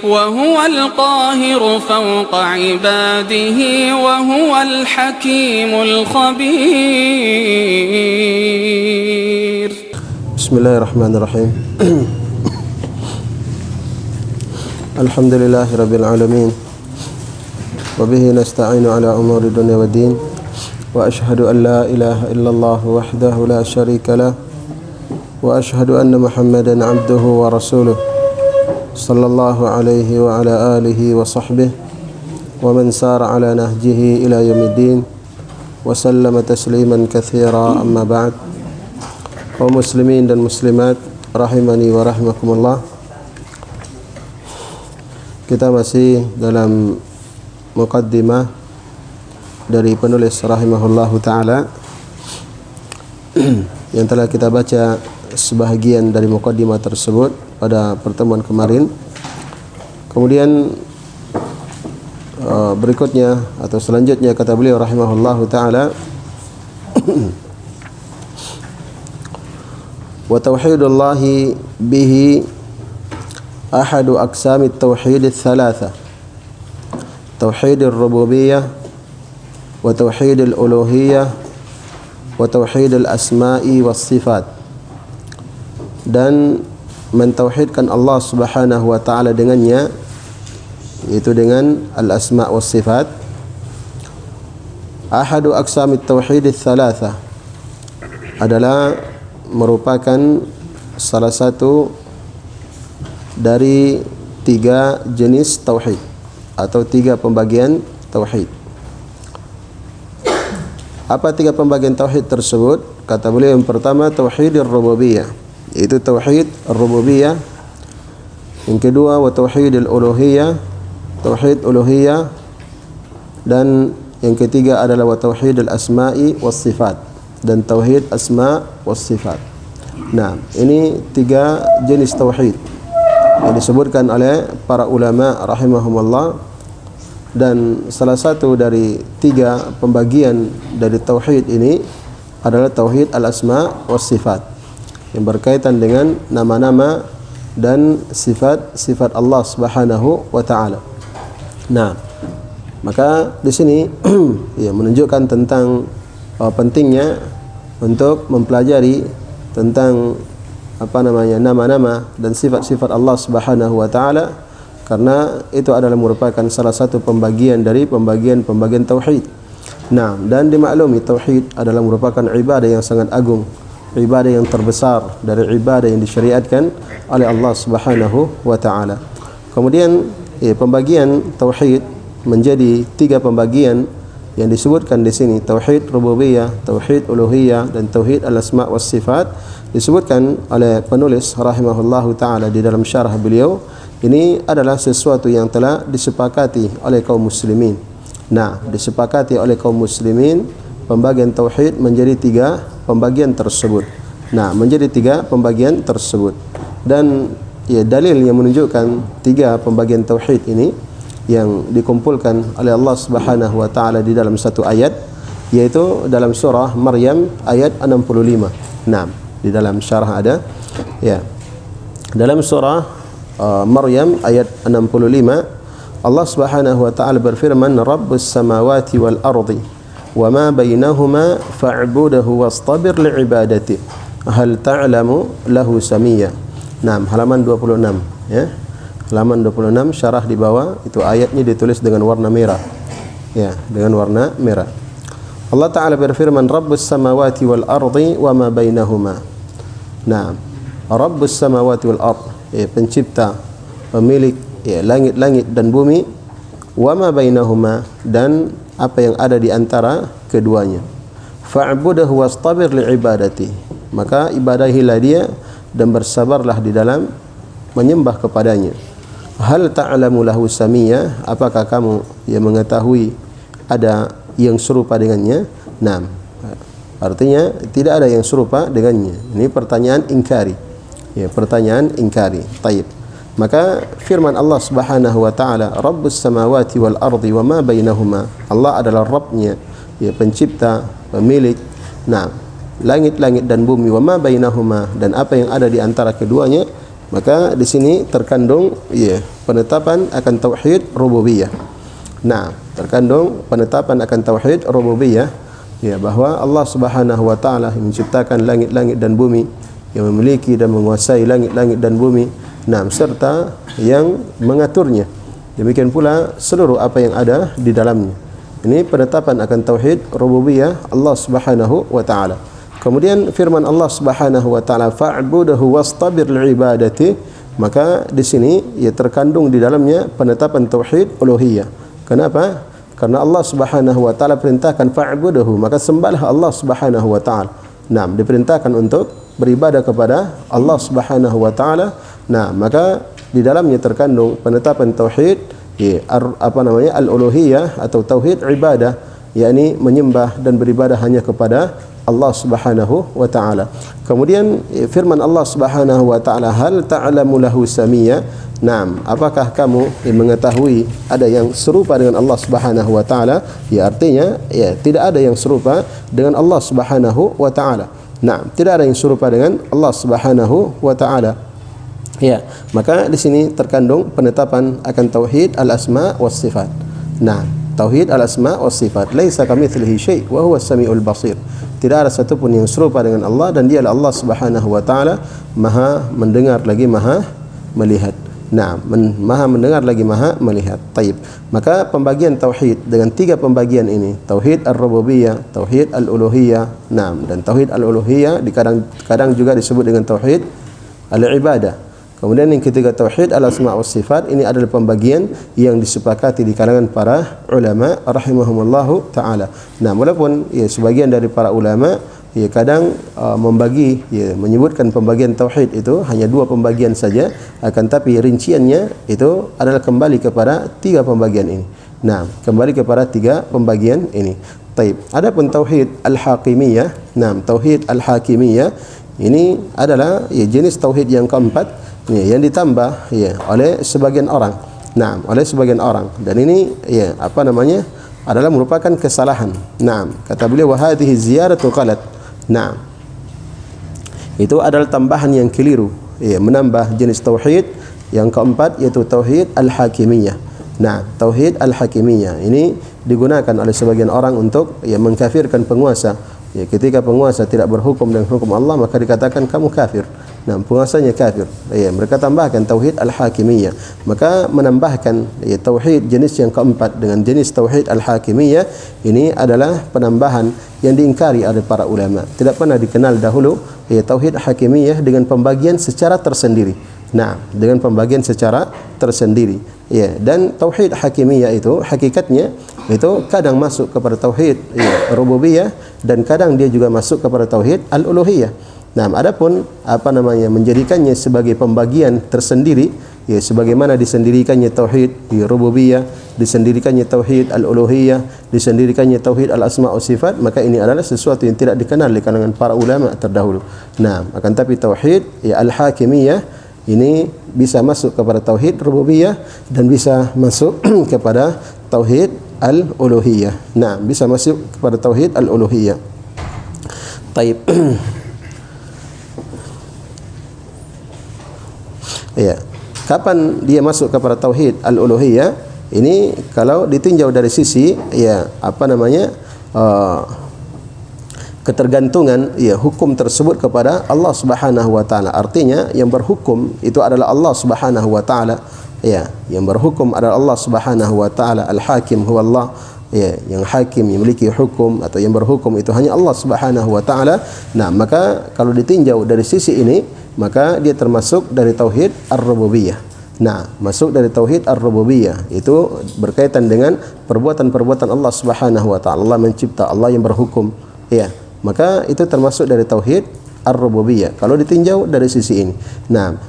وهو القاهر فوق عباده وهو الحكيم الخبير. بسم الله الرحمن الرحيم. الحمد لله رب العالمين وبه نستعين على أمور الدنيا والدين وأشهد أن لا إله إلا الله وحده لا شريك له وأشهد أن محمدا عبده ورسوله صلى الله عليه وعلى آله وصحبه ومن سار على نهجه إلى يوم الدين وسلم تسليما كثيرا. أما بعد. kaum muslimin dan muslimat rahimani wa rahimakumullah, kita masih dalam muqaddimah dari penulis rahimahullahu ta'ala yang telah kita baca sebahagian dari muqaddimah tersebut pada pertemuan kemarin. Kemudian berikutnya atau selanjutnya kata beliau rahimahullahu ta'ala, wa tauhidullahi bihi ahadu aqsamit tauhid ats-tsalatsa, tauhidur rububiyyah wa tauhidul uluhiyyah wa tauhidul asma'i was sifat. Dan mentauhidkan Allah Subhanahu wa taala dengannya, yaitu dengan al-asma' was sifat. Ahadu aqsamit tauhid ats-tsalatsa adalah merupakan salah satu dari tiga jenis tauhid atau tiga pembagian tauhid. Apa tiga pembagian tauhid tersebut? Kata beliau, yang pertama tauhidur rububiyah, yaitu tauhid rububiyah. Yang kedua wa tauhidul uluhiyah, tauhid uluhiyah. Dan yang ketiga adalah wa tauhidul asma'i was sifat, dan tauhid asma was sifat. Nah, ini tiga jenis tauhid yang disebutkan oleh para ulama rahimahumullah. Dan salah satu dari tiga pembagian dari tauhid ini adalah tauhid al-asma was sifat, yang berkaitan dengan nama-nama dan sifat-sifat Allah Subhanahu wa taala. Nah, maka di sini ya menunjukkan tentang pentingnya untuk mempelajari tentang nama-nama dan sifat-sifat Allah Subhanahu wa taala, karena itu adalah merupakan salah satu pembagian dari pembagian tauhid. Nah, dan dimaklumi tauhid adalah merupakan ibadah yang sangat agung, ibadah yang terbesar dari ibadah yang disyariatkan oleh Allah Subhanahu wa taala. Kemudian pembagian tauhid menjadi tiga pembagian yang disebutkan di sini, tauhid rububiyah, tauhid uluhiyah, dan tauhid al-asma' was sifat, disebutkan oleh penulis rahimahullahu taala di dalam syarah beliau. Ini adalah sesuatu yang telah disepakati oleh kaum muslimin. Nah, disepakati oleh kaum muslimin pembagian tauhid menjadi tiga pembagian tersebut. Nah, menjadi tiga pembagian tersebut. Dan ya, dalil yang menunjukkan tiga pembagian tauhid ini yang dikumpulkan oleh Allah Subhanahu wa taala di dalam satu ayat, yaitu dalam surah Maryam ayat 65. Nah, di dalam syarah ada ya. Dalam surah Maryam ayat 65, Allah Subhanahu wa taala berfirman, Rabbus samawati wal ardi wa ma bainahuma fa'budhu wastabir li'ibadati hal ta'lamu lahu samiyya. Nah, halaman 26 ya. Halaman 26 syarah di bawah itu ayatnya ditulis dengan warna merah. Ya, dengan warna merah. Allah Ta'ala berfirman, Rabbus samawati wal ardi wa ma bainahuma. Nah, Rabbus samawati wal ard, ya, pencipta, pemilik ya langit-langit dan bumi, wa ma bainahuma, dan apa yang ada di antara keduanya. Fa'budhu wastabir li'ibadati, maka ibadahilah dia dan bersabarlah di dalam menyembah kepadanya. Hal ta'lamu lahu samiyya, apakah kamu yang mengetahui ada yang serupa dengannya? Nah, artinya tidak ada yang serupa dengannya. Ini pertanyaan ingkari. Ya, pertanyaan ingkari. Taib. Maka firman Allah Subhanahu wa taala, Rabbus samawati wal ardi wa ma bainahuma. Allah adalah Rabbnya, ya, pencipta, pemilik. Nah, langit-langit dan bumi, wa ma bainahuma, dan apa yang ada di antara keduanya. maka di sini terkandung penetapan akan tauhid rububiyah. Nah, terkandung penetapan akan tauhid rububiyah, bahwa Allah Subhanahu wa taala yang menciptakan langit-langit dan bumi, yang memiliki dan menguasai langit-langit dan bumi, serta yang mengaturnya. Demikian pula seluruh apa yang ada di dalamnya. Ini penetapan akan tauhid rububiyah Allah Subhanahu wa taala. Kemudian firman Allah Subhanahu wa taala, fa'buduhu wastabir li'ibadati, maka di sini terkandung di dalamnya penetapan tauhid uluhiyah. Kenapa? Karena Allah Subhanahu wa taala perintahkan fa'buduhu, maka sembahlah Allah Subhanahu wa taala. Diperintahkan untuk beribadah kepada Allah Subhanahu wa taala. Maka di dalamnya terkandung penetapan tauhid al-uluhiyah atau tauhid ibadah, yakni menyembah dan beribadah hanya kepada Allah Subhanahu wa taala. Kemudian firman Allah Subhanahu wa taala, hal ta'lamu lahu samia, apakah kamu mengetahui ada yang serupa dengan Allah Subhanahu wa taala? Artinya tidak ada yang serupa dengan Allah Subhanahu wa taala. Tidak ada yang serupa dengan Allah Subhanahu wa taala. Maka di sini terkandung penetapan akan tauhid al-asma was sifat. Tauhid al-asma was sifat, laisa kamitslihi syai' wa huwa as-sami'ul basir. Tidak ada satu pun yang serupa dengan Allah, dan dialah Allah Subhanahu wa taala Maha mendengar lagi Maha melihat. Maha mendengar lagi Maha melihat. Taib. Maka pembagian tauhid dengan 3 pembagian ini, tauhid ar-rububiyah, tauhid al-uluhiyah, dan tauhid al-uluhiyah kadang juga disebut dengan tauhid al-ibadah. Kemudian yang ketiga tauhid al-asma' was sifat, ini adalah pembagian yang disepakati di kalangan para ulama rahimahumullahu taala. Walaupun sebagian dari para ulama kadang membagi menyebutkan pembagian tauhid itu hanya 2 pembagian saja, akan tapi rinciannya itu adalah kembali kepada 3 pembagian ini. Kembali kepada 3 pembagian ini. Taib. Adapun tauhid al-hakimiyah, tauhid al-hakimiyah ini adalah jenis tauhid yang keempat yang ditambah oleh sebagian orang. Oleh sebagian orang, dan ini adalah merupakan kesalahan. Kata beliau, wa hadhihi ziyaratu ghalat. Itu adalah tambahan yang keliru, menambah jenis tauhid yang keempat, yaitu tauhid al-hakimiyah. Tauhid al-hakimiyah ini digunakan oleh sebagian orang untuk mengkafirkan penguasa. Ketika penguasa tidak berhukum dengan hukum Allah, maka dikatakan kamu kafir. Penguasanya kafir. Mereka tambahkan tauhid al-hakimiyah. Maka menambahkan tauhid jenis yang keempat dengan jenis tauhid al-hakimiyah ini adalah penambahan yang diingkari oleh para ulama. Tidak pernah dikenal dahulu tauhid hakimiyah dengan pembagian secara tersendiri. Dengan pembagian secara tersendiri. Dan tauhid hakimiyah itu hakikatnya itu kadang masuk kepada tauhid rububiyah, dan kadang dia juga masuk kepada tauhid al-uluhiyah. Adapun menjadikannya sebagai pembagian tersendiri, sebagaimana disendirikannya tauhid rububiyah, disendirikannya tauhid al-uluhiyah, disendirikannya tauhid al-asma' wa sifat, maka ini adalah sesuatu yang tidak dikenal di kalangan para ulama terdahulu. Akan tapi tauhid al-hakimiyah ini bisa masuk kepada tauhid rububiyah dan bisa masuk kepada tauhid al-uluhiyah. Bisa masuk kepada tauhid al-uluhiyah. Taib. Kapan dia masuk kepada tauhid al-uluhiyah? Ini kalau ditinjau dari sisi ketergantungan hukum tersebut kepada Allah Subhanahu wa taala. Artinya yang berhukum itu adalah Allah Subhanahu wa taala. Yang berhukum adalah Allah Subhanahu wa taala. Al-hakim huwa Allah. Yang hakim, yang memiliki hukum atau yang berhukum itu hanya Allah Subhanahu wa taala. Maka kalau ditinjau dari sisi ini, maka dia termasuk dari tauhid ar-rububiyah. Masuk dari tauhid ar-rububiyah itu berkaitan dengan perbuatan-perbuatan Allah Subhanahu wa taala. Allah mencipta, Allah yang berhukum. Maka itu termasuk dari tauhid ar-rububiyah kalau ditinjau dari sisi ini.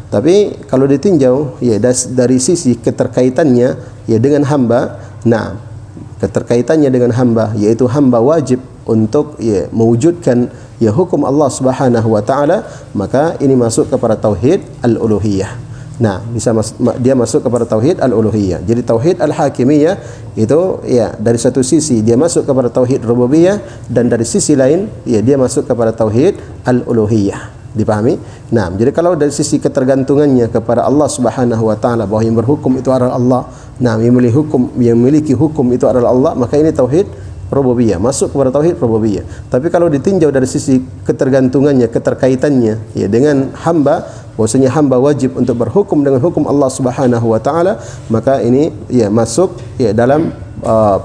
Tapi kalau ditinjau dari sisi keterkaitannya dengan hamba, keterkaitannya dengan hamba, yaitu hamba wajib untuk mewujudkan hukum Allah Subhanahu wa taala, maka ini masuk kepada tauhid al-uluhiyah. Dia masuk kepada tauhid al-uluhiyah. Jadi tauhid al-hakimiyah itu dari satu sisi dia masuk kepada tauhid rububiyah, dan dari sisi lain dia masuk kepada tauhid al-uluhiyah. Dipahami? Nah, jadi kalau dari sisi ketergantungannya kepada Allah Subhanahu wa taala, bahwa yang berhukum itu adalah Allah, nah yang memiliki hukum itu adalah Allah, maka ini tauhid rububiyah, masuk kepada tauhid rububiyah. Tapi kalau ditinjau dari sisi ketergantungannya, keterkaitannya ya dengan hamba, bahwasanya hamba wajib untuk berhukum dengan hukum Allah Subhanahu wa taala, maka ini ya masuk ya dalam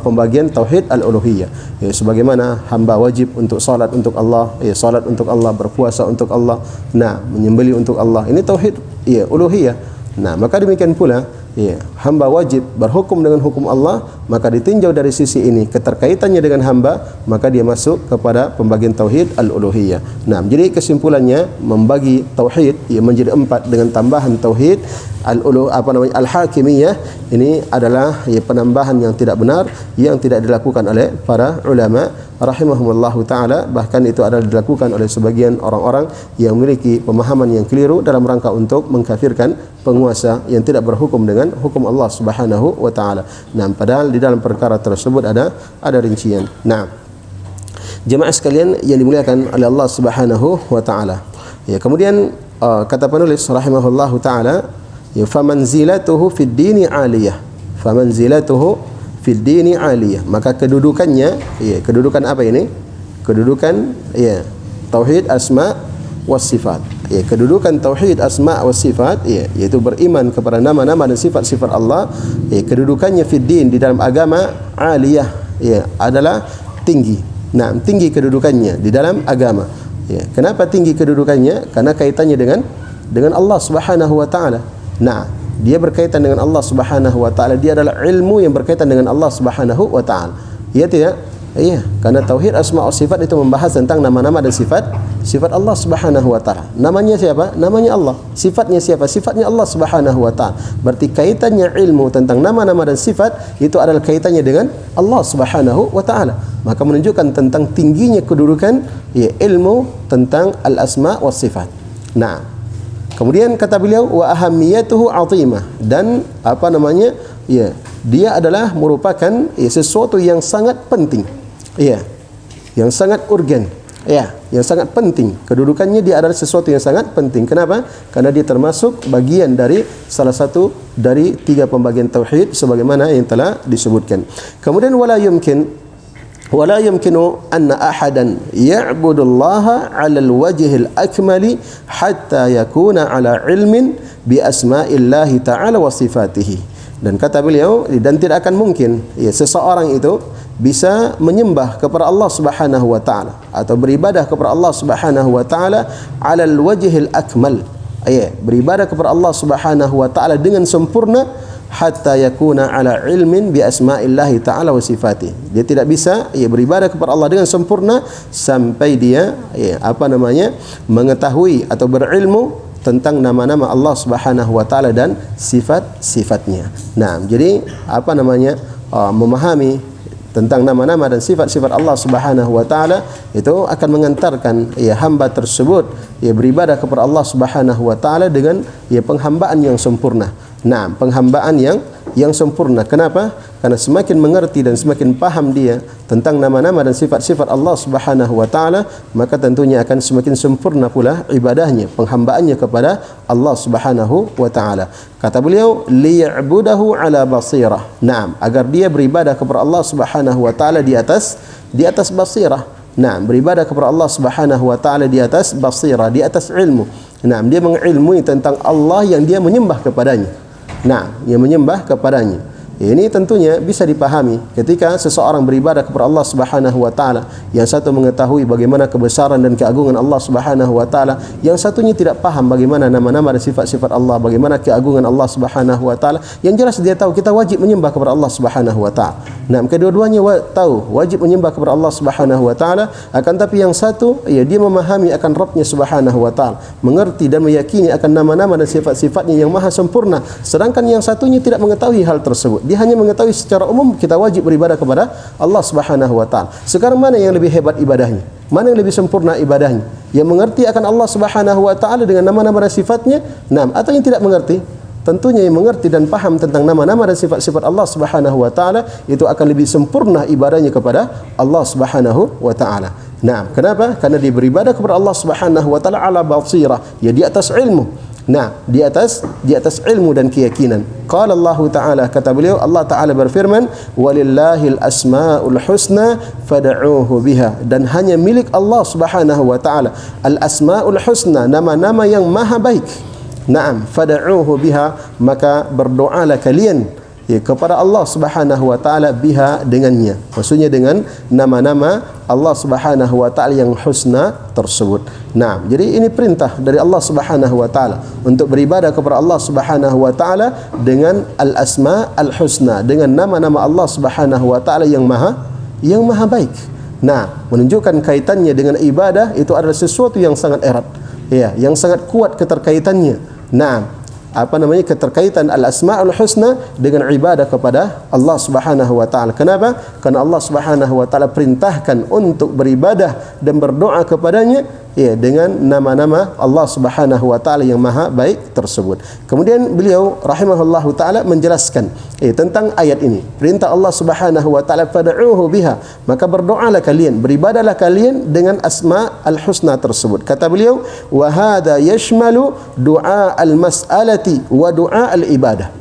pembagian tauhid al-uluhiyah. Ya, sebagaimana hamba wajib untuk salat untuk Allah, ya salat untuk Allah, berpuasa untuk Allah, nah menyembelih untuk Allah. Ini tauhid ya uluhiyah. Nah, maka demikian pula ya, hamba wajib berhukum dengan hukum Allah, maka ditinjau dari sisi ini keterkaitannya dengan hamba, maka dia masuk kepada pembagian tauhid al-uluhiyah. Nah, jadi kesimpulannya membagi tauhid ya menjadi 4 dengan tambahan tauhid al-hakimiyah, ini adalah ya penambahan yang tidak benar, yang tidak dilakukan oleh para ulama rahimahumullahu taala. Bahkan itu adalah dilakukan oleh sebagian orang-orang yang memiliki pemahaman yang keliru dalam rangka untuk mengkafirkan penguasa yang tidak berhukum dengan hukum Allah Subhanahu wa taala. Nah, padahal di dalam perkara tersebut ada rincian. Nah, jemaah sekalian yang dimuliakan oleh Allah Subhanahu wa taala. Ya, kemudian kata penulis rahimahullahu taala, ya famanzilatuhu fid dini aliyah. Famanzilatuhu fid dini aliyah. Maka kedudukannya, ya kedudukan apa ini? Kedudukan ya tauhid asma was sifat. Ya, kedudukan tauhid asma was sifat ya, yaitu beriman kepada nama-nama dan sifat-sifat Allah, ya kedudukannya fid din di dalam agama aliyah ya adalah tinggi. Nah, tinggi kedudukannya di dalam agama. Ya, kenapa tinggi kedudukannya? Karena kaitannya dengan Allah Subhanahu wa taala. Nah, dia berkaitan dengan Allah Subhanahu wa taala, dia adalah ilmu yang berkaitan dengan Allah Subhanahu wa taala. Ya tidak? Iya, karena tauhid asma wa sifat itu membahas tentang nama-nama dan sifat Allah Subhanahu wa taala. Namanya siapa? Namanya Allah. Sifatnya siapa? Sifatnya Allah Subhanahu wa taala. Berarti kaitannya ilmu tentang nama-nama dan sifat itu adalah kaitannya dengan Allah Subhanahu wa taala. Maka menunjukkan tentang tingginya kedudukan ya ilmu tentang al-asma wa sifat. Nah, kemudian kata beliau wa ahammiyatuhu 'azimah, dan apa namanya? Ya, dia adalah merupakan ya, sesuatu yang sangat penting. Ya, yang sangat urgen. Ya, yang sangat penting. Kedudukannya dia adalah sesuatu yang sangat penting. Kenapa? Karena dia termasuk bagian dari salah satu dari 3 pembagian tauhid sebagaimana yang telah disebutkan. Kemudian wala yumkinu anna ahadan ya'budullaha 'ala al-wajhil akmali hatta yakuna 'ala ilmin bi asma'illahi ta'ala wa sifatihi. Dan kata beliau, dan tidak akan mungkin ya seseorang itu bisa menyembah kepada Allah Subhanahu wa taala atau beribadah kepada Allah Subhanahu wa taala 'ala al-wajhil akmal. Ya, beribadah kepada Allah Subhanahu wa taala dengan sempurna hatta yakuna ala ilmin bi asma'illahi ta'ala wa sifati. Dia tidak bisa ya beribadah kepada Allah dengan sempurna sampai dia ya mengetahui atau berilmu tentang nama-nama Allah Subhanahu wa taala dan sifat-sifatnya. Nah, jadi memahami tentang nama-nama dan sifat-sifat Allah Subhanahu wa taala itu akan mengantarkan ya hamba tersebut ya beribadah kepada Allah Subhanahu wa taala dengan ya penghambaan yang sempurna. Nah, penghambaan yang sempurna. Kenapa? Karena semakin mengerti dan semakin paham dia tentang nama-nama dan sifat-sifat Allah Subhanahu wa taala, maka tentunya akan semakin sempurna pula ibadahnya, penghambaannya kepada Allah Subhanahu wa taala. Kata beliau, liya'budahu ala basirah. Naam, agar dia beribadah kepada Allah Subhanahu wa taala di atas basirah. Nah, beribadah kepada Allah Subhanahu wa taala di atas basirah, di atas ilmu. Nah, dia mengilmui tentang Allah yang dia menyembah kepadanya. Nah, yang menyembah kepadanya. Ini tentunya bisa dipahami ketika seseorang beribadah kepada Allah Subhanahu wa taala, yang satu mengetahui bagaimana kebesaran dan keagungan Allah Subhanahu wa taala, yang satunya tidak paham bagaimana nama-nama dan sifat-sifat Allah, bagaimana keagungan Allah Subhanahu wa taala. Yang jelas dia tahu kita wajib menyembah kepada Allah Subhanahu wa taala. Nah, kedua-duanya tahu wajib menyembah kepada Allah Subhanahu wa taala, akan tapi yang satu ya dia memahami akan Rabb-Nya Subhanahu wa taala, mengerti dan meyakini akan nama-nama dan sifat-sifatnya yang maha sempurna, sedangkan yang satunya tidak mengetahui hal tersebut. Dia hanya mengetahui secara umum kita wajib beribadah kepada Allah Subhanahu wa taala. Sekarang mana yang lebih hebat ibadahnya? Mana yang lebih sempurna ibadahnya? Yang mengerti akan Allah Subhanahu wa taala dengan nama-nama dan sifatnya? Nah, atau yang tidak mengerti? Tentunya yang mengerti dan paham tentang nama-nama dan sifat-sifat Allah Subhanahu wa taala itu akan lebih sempurna ibadahnya kepada Allah Subhanahu wa taala. Nah, kenapa? Karena dia beribadah kepada Allah Subhanahu wa taala ala basirah, ya di atas ilmu. Nah, di atas ilmu dan keyakinan. Qala Allah Ta'ala, kata beliau, Allah Ta'ala berfirman, walillahil asmaul husna fad'uuhu biha, dan hanya milik Allah Subhanahu wa taala al asmaul husna, nama-nama yang maha baik. Naam, fad'uuhu biha, maka berdoalah kalian kepada Allah Subhanahu wa taala biha, dengannya. Maksudnya dengan nama-nama Allah Subhanahu wa taala yang husna tersebut. Nah, jadi ini perintah dari Allah Subhanahu wa taala untuk beribadah kepada Allah Subhanahu wa taala dengan al-asma al-husna, dengan nama-nama Allah Subhanahu wa taala yang maha baik. Nah, menunjukkan kaitannya dengan ibadah itu adalah sesuatu yang sangat erat. Ya, yang sangat kuat keterkaitannya. Nah, keterkaitan al-asma'ul husna dengan ibadah kepada Allah Subhanahu wa taala. Kenapa? Karena Allah Subhanahu wa taala perintahkan untuk beribadah dan berdoa kepadanya dengan nama-nama Allah Subhanahu wa taala yang maha baik tersebut. Kemudian beliau rahimahullahu taala menjelaskan tentang ayat ini. Perintah Allah Subhanahu wa taala, fad'uuhu biha, maka berdoalah kalian, beribadahlah kalian dengan asma al-husna tersebut. Kata beliau, wa hadha yashmalu du'a al-mas'alati wa du'a al-ibadah.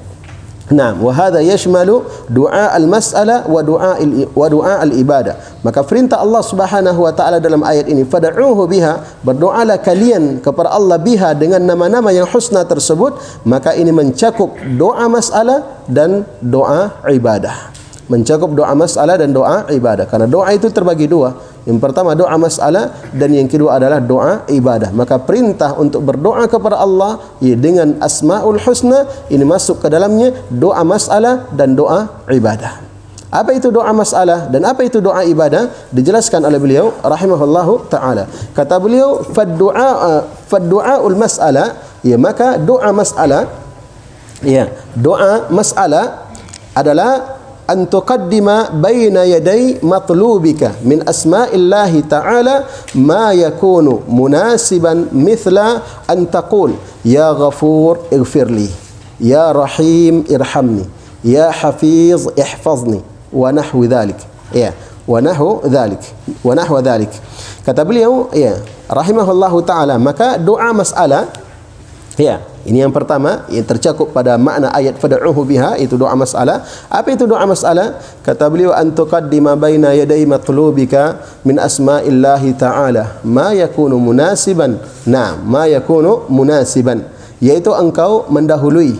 Naam, wa hadha yashmalu du'a al-mas'ala wa du'a al-ibadah. Maka perintah Allah Subhanahu wa taala dalam ayat ini, fad'uuhu biha, berdoalah kalian kepada Allah biha, dengan nama-nama yang husna tersebut, maka ini mencakup doa mas'alah dan doa ibadah. Mencakup doa mas'alah dan doa ibadah. Karena doa itu terbagi dua. Yang pertama doa mas'alah dan yang kedua adalah doa ibadah. Maka perintah untuk berdoa kepada Allah dengan asmaul husna ini masuk ke dalamnya doa mas'alah dan doa ibadah. Apa itu doa mas'alah dan apa itu doa ibadah? Dijelaskan oleh beliau rahimahullahu taala. Kata beliau, faddu'aul mas'alah, maka doa mas'alah, doa mas'alah adalah an tuqaddima baina yaday matlubika min asma'illahi ta'ala ma yakunu munasiban mithla an taqul ya ghafur ighfirli, ya rahim irhamni, ya hafiz ihfazni, wa nahwu dhalik. Wa nahwu dhalik. Kata beliau rahimahullahu ta'ala, maka doa mas'alah ini yang pertama yang tercakup pada makna ayat fad'uuhu biha, itu doa mas'alah. Apa itu doa mas'alah? Kata beliau, an tuqaddima baina yaday matlubika min asma'illahi ta'ala ma yakunu munasiban. Nah, ma yakunu munasiban, yaitu engkau mendahului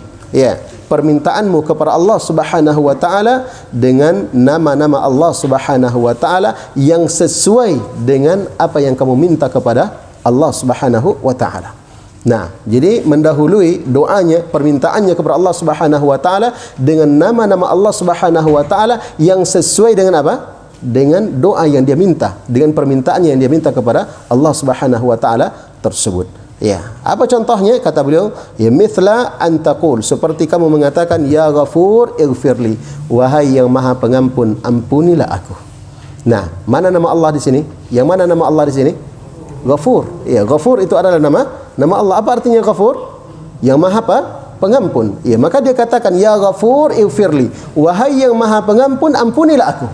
permintaanmu kepada Allah Subhanahu wa taala dengan nama-nama Allah Subhanahu wa taala yang sesuai dengan apa yang kamu minta kepada Allah Subhanahu wa taala. Nah, jadi mendahului doanya, permintaannya kepada Allah Subhanahu wa taala dengan nama-nama Allah Subhanahu wa taala yang sesuai dengan apa? Dengan doa yang dia minta, dengan permintaannya yang dia minta kepada Allah Subhanahu wa taala tersebut. Apa contohnya? Kata beliau, mithla an taqul, seperti kamu mengatakan ya ghafur ighfirli, wahai yang maha pengampun, ampunilah aku. Nah, mana nama Allah di sini? Yang mana nama Allah di sini? Ghafur. Ghafur itu adalah nama Allah. Apa artinya Ghafur? Yang maha pengampun. Maka dia katakan ya Ghafur ighfirli, wahai yang maha pengampun, ampunilah aku.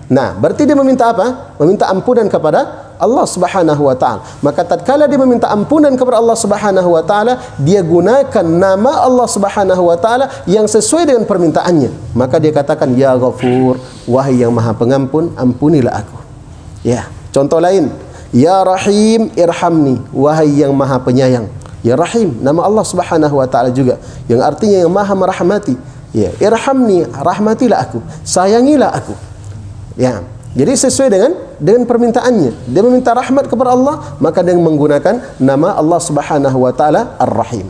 Nah, berarti dia meminta apa? Meminta ampunan kepada Allah Subhanahu wa taala. Maka tatkala dia meminta ampunan kepada Allah Subhanahu wa taala, dia gunakan nama Allah Subhanahu wa taala yang sesuai dengan permintaannya. Maka dia katakan ya Ghafur, wahai yang maha pengampun, ampunilah aku. Contoh lain, ya Rahim irhamni, wahai yang maha penyayang. Ya Rahim, nama Allah Subhanahu wa taala juga, yang artinya yang maha merahmati. Irhamni, rahmatilah aku, sayangilah aku. Jadi sesuai dengan permintaannya. Dia meminta rahmat kepada Allah, maka dia menggunakan nama Allah Subhanahu wa taala Ar-Rahim.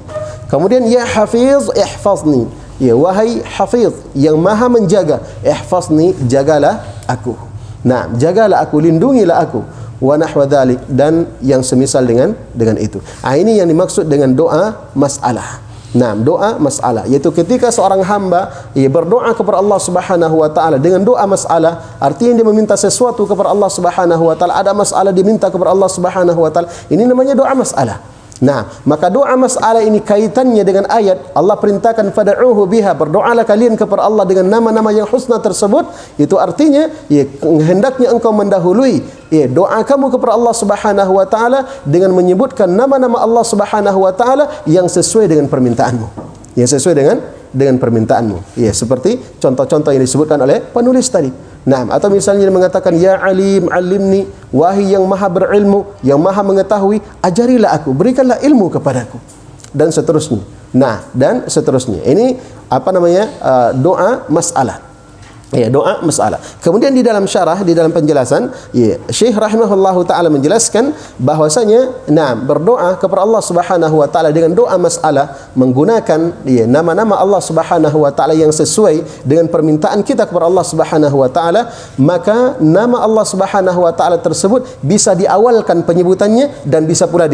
Kemudian ya Hafiz ihfazni, wahai Hafiz yang maha menjaga, ihfazni, jagalah aku. Nah, jagalah aku, lindungilah aku. Wa nahwa dzalik, dan yang semisal dengan itu. Ini yang dimaksud dengan doa mas'alah. Nah, doa mas'alah, yaitu ketika seorang hamba berdoa kepada Allah Subhanahu wa taala dengan doa mas'alah, artinya dia meminta sesuatu kepada Allah Subhanahu wa taala, ada masalah diminta kepada Allah Subhanahu wa taala. Ini namanya doa mas'alah. Nah, maka doa masalah ini kaitannya dengan ayat Allah perintahkan fad'uhu biha, berdoalah kalian kepada Allah dengan nama-nama yang husna tersebut. Itu artinya ya, hendaknya engkau mendahului ya, doa kamu kepada Allah Subhanahu wa taala dengan menyebutkan nama-nama Allah Subhanahu wa taala yang sesuai dengan permintaanmu. Yang sesuai dengan permintaanmu. Ya, seperti contoh-contoh yang disebutkan oleh penulis tadi. Nah, atau misalnya dia mengatakan ya alim alimni, wahai yang maha berilmu, yang maha mengetahui, ajarilah aku, berikanlah ilmu kepadaku, dan seterusnya. Nah, dan seterusnya. Ini apa namanya? Doa masalah. Ya, doa masalah. Kemudian di dalam syarah, di dalam penjelasan, ya, Syekh rahimahullahu taala menjelaskan bahwasanya berdoa kepada Allah Subhanahu wa taala dengan doa masalah menggunakan ya, nama-nama Allah Subhanahu wa taala yang sesuai dengan permintaan kita kepada Allah Subhanahu wa taala, maka nama Allah Subhanahu wa taala tersebut bisa diawalkan penyebutannya dan bisa pula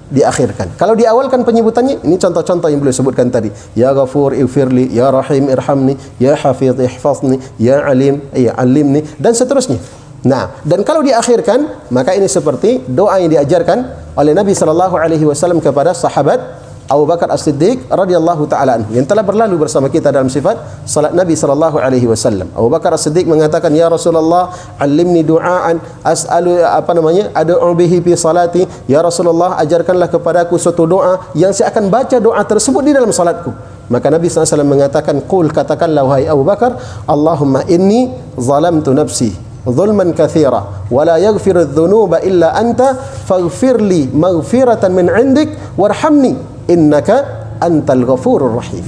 diakhirkan. Kalau diawalkan penyebutannya, ini contoh-contoh yang beliau sebutkan tadi. Ya Ghafur ighfirli, ya Rahim irhamni, ya Hafiz ihfazni, ya Alim ya alimni, dan seterusnya. Nah, dan kalau diakhirkan, maka ini seperti doa yang diajarkan oleh Nabi sallallahu alaihi wasallam kepada sahabat Abu Bakar As-Siddiq radhiyallahu taala anhu yang telah berlalu bersama kita dalam sifat salat Nabi sallallahu alaihi wasallam. Abu Bakar As-Siddiq mengatakan, "Ya Rasulullah, allimni du'aan as'alu ad'u bihi fi salati." Ya Rasulullah, ajarkanlah kepadaku suatu doa yang saya akan baca doa tersebut di dalam salatku. Maka Nabi sallallahu alaihi wasallam mengatakan, "Qul, katakanlah wahai Abu Bakar, Allahumma inni zalamtu nafsi zulman katsira wa la yaghfiru adh-dhunuba illa anta faghfirli maghfiratan min 'indik warhamni innaka antal ghafurur rahim."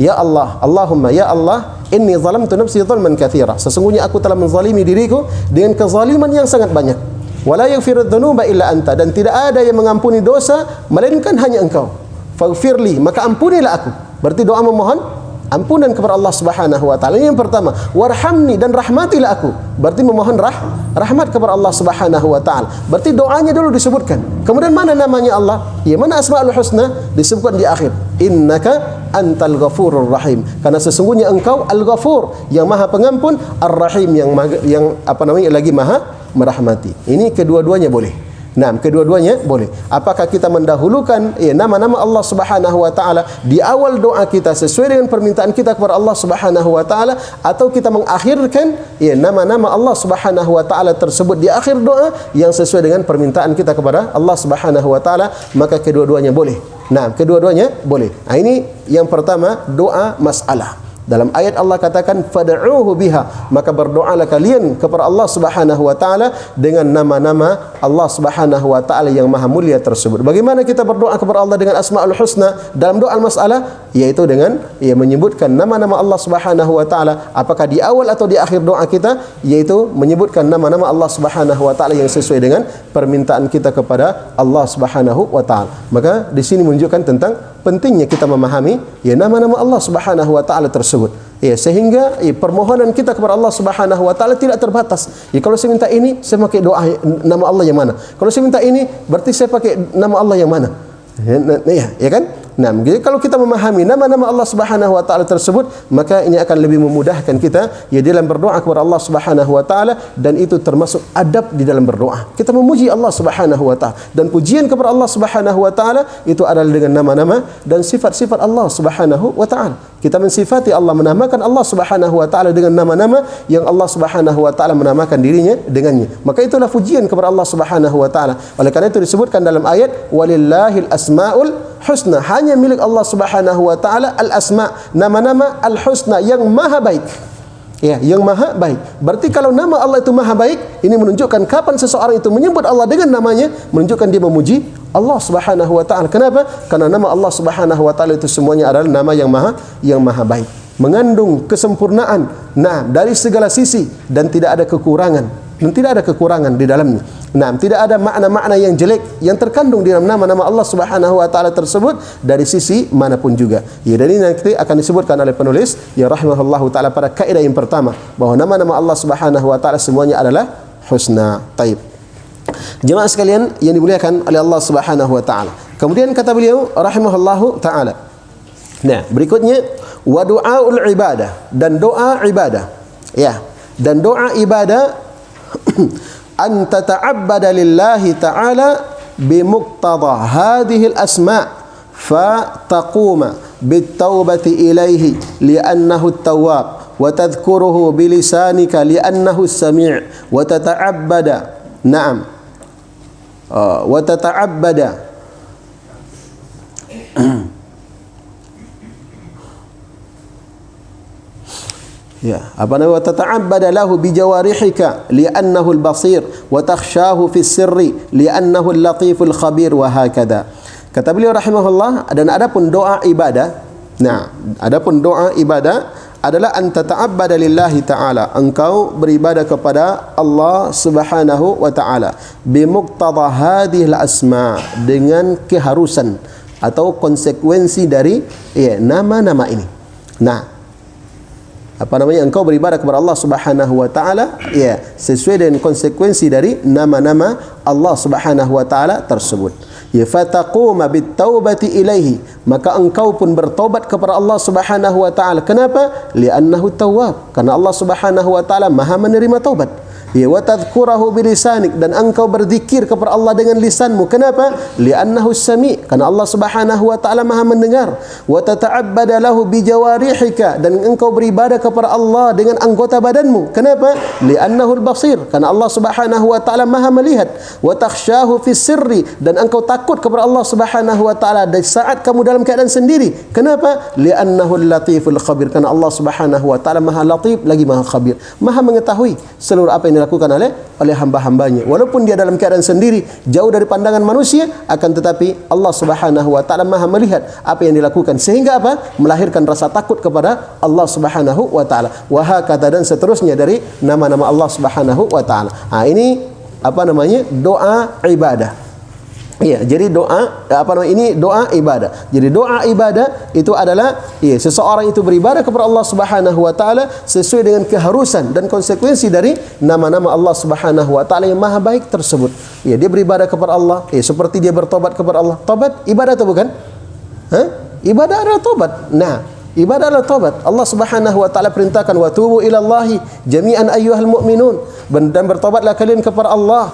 Ya Allah, Allahumma ya Allah, inni zalamtu nafsi zulman katsira, sesungguhnya aku telah menzalimi diriku dengan kezaliman yang sangat banyak. Wala yaghfiru dzunuba illa anta, dan tidak ada yang mengampuni dosa melainkan hanya engkau. Faghfirli, maka ampunilah aku. Berarti doa memohon ampunan kepada Allah Subhanahu wa taala. Yang pertama, warhamni, dan rahmatilah aku. Berarti memohon rahmat kepada Allah Subhanahu wa taala. Berarti doanya dulu disebutkan. Kemudian mana namanya Allah? Ya, mana Asmaul Husna? Disebutkan di akhir. Innaka antal ghafurur rahim. Karena sesungguhnya engkau Al-Ghafur, yang Maha Pengampun, Ar-Rahim, yang lagi Maha merahmati. Ini kedua-duanya boleh. Nah, kedua-duanya boleh. Apakah kita mendahulukan nama-nama Allah Subhanahu wa taala di awal doa kita sesuai dengan permintaan kita kepada Allah Subhanahu wa taala, atau kita mengakhirkan nama-nama Allah Subhanahu wa taala tersebut di akhir doa yang sesuai dengan permintaan kita kepada Allah Subhanahu wa taala, maka kedua-duanya boleh. Nah, kedua-duanya boleh. Nah, ini yang pertama, doa masalah. Dalam ayat Allah katakan fad'uhu biha, maka berdoalah kalian kepada Allah Subhanahu wa taala dengan nama-nama Allah Subhanahu wa taala yang maha mulia tersebut. Bagaimana kita berdoa kepada Allah dengan Asmaul Husna dalam doa masalah? Yaitu dengan menyebutkan nama-nama Allah Subhanahu wa taala, apakah di awal atau di akhir doa kita, yaitu menyebutkan nama-nama Allah Subhanahu wa taala yang sesuai dengan permintaan kita kepada Allah Subhanahu wa taala. Maka di sini menunjukkan tentang pentingnya kita memahami nama-nama Allah Subhanahu wa taala tersebut. Sehingga permohonan kita kepada Allah Subhanahu wa taala tidak terbatas. Kalau saya minta ini, saya pakai doa nama Allah yang mana? Kalau saya minta ini, berarti saya pakai nama Allah yang mana? Ya kan? Nah, jadi kalau kita memahami nama-nama Allah Subhanahu wa taala tersebut, maka ini akan lebih memudahkan kita dalam berdoa kepada Allah Subhanahu wa taala, dan itu termasuk adab di dalam berdoa. Kita memuji Allah Subhanahu wa taala, dan pujian kepada Allah Subhanahu wa taala itu adalah dengan nama-nama dan sifat-sifat Allah Subhanahu wa taala. Kita mensifati Allah, menamakan Allah Subhanahu wa taala dengan nama-nama yang Allah Subhanahu wa taala menamakan dirinya dengannya. Maka itulah pujian kepada Allah Subhanahu wa taala. Oleh karena itu disebutkan dalam ayat walillahil asmaul husna, hanya milik Allah Subhanahu wa taala al-asma, nama-nama al-husna yang maha baik. Yang maha baik. Berarti kalau nama Allah itu maha baik, ini menunjukkan kapan seseorang itu menyebut Allah dengan namanya, menunjukkan dia memuji Allah Subhanahu wa taala. Kenapa? Karena nama Allah Subhanahu wa taala itu semuanya adalah nama yang maha baik, mengandung kesempurnaan dari segala sisi, dan tidak ada kekurangan. Di dalamnya. Tidak ada makna-makna yang jelek yang terkandung di dalam nama-nama Allah Subhanahu wa taala tersebut dari sisi manapun juga. Dan ini nanti akan disebutkan oleh penulis rahimahullahu taala pada kaidah yang pertama, bahwa nama-nama Allah Subhanahu wa taala semuanya adalah husna. Taib. Jemaah sekalian yang dimuliakan oleh Allah Subhanahu wa taala. Kemudian kata beliau rahimahullahu taala. Nah, berikutnya wa du'aul ibadah, dan doa ibadah. Dan doa ibadah an tata'abbada lillahi ta'ala بمقتضى هذه الأسماء فتقوم بالتوبة إليه لأنه التواب وتذكره بلسانك لأنه السميع وتتعبد وتتعبد وتتعبد له بجوارحك لأنه البصير وتخشاه في السر لأنه اللطيف الخبير وهكذا. Kata beliau rahimahullah, dan adapun doa ibadah, adapun doa ibadah adalah an tata'abbada lillahi ta'ala, engkau beribadah kepada Allah Subhanahu wa ta'ala bimuqtada hadhil asma, dengan keharusan atau konsekuensi dari nama-nama ini. Engkau beribadah kepada Allah Subhanahu wa ta'ala sesuai dengan konsekuensi dari nama-nama Allah Subhanahu wa ta'ala tersebut. Fataquma bitaubati ilaihi, maka engkau pun bertobat kepada Allah Subhanahu wa ta'ala. Kenapa? Li'annahu tawwab, karena Allah Subhanahu wa ta'ala Maha menerima taubat. Wa tadhkurahu bilisanik, dan engkau berzikir kepada Allah dengan lisanmu. Kenapa? Li'annahu sami', karena Allah Subhanahu wa ta'ala Maha mendengar. Wa tata'abbada lahu bijawarihika, dan engkau beribadah kepada Allah dengan anggota badanmu. Kenapa? Li'annahu al-basir, karena Allah Subhanahu wa ta'ala Maha melihat. Wa takhshahu fi sirri, dan engkau takut kepada Allah Subhanahu wa ta'ala di saat kamu dalam keadaan sendiri. Kenapa? Li'annahu al-latiful khabir, karena Allah Subhanahu wa ta'ala Maha latif lagi Maha khabir, Maha mengetahui seluruh apa yang dilakukan oleh hamba-hambanya, walaupun dia dalam keadaan sendiri jauh dari pandangan manusia, akan tetapi Allah Subhanahu wa ta'ala Maha melihat apa yang dilakukan, sehingga melahirkan rasa takut kepada Allah Subhanahu wa ta'ala. Wa hakadha, dan seterusnya dari nama-nama Allah Subhanahu wa ta'ala. Ini doa ibadah. Jadi doa ini doa ibadah. Jadi doa ibadah itu adalah seseorang itu beribadah kepada Allah Subhanahu wa ta'ala sesuai dengan keharusan dan konsekuensi dari nama-nama Allah Subhanahu wa ta'ala yang Maha baik tersebut. Dia beribadah kepada Allah seperti dia bertobat kepada Allah. Tobat ibadah atau bukan? Ibadah adalah tobat. Ibadah adalah tobat. Allah Subhanahu wa ta'ala perintahkan, wa tubu ilallahi jami'an ayyuhal mu'minun, dan bertobatlah kalian kepada Allah.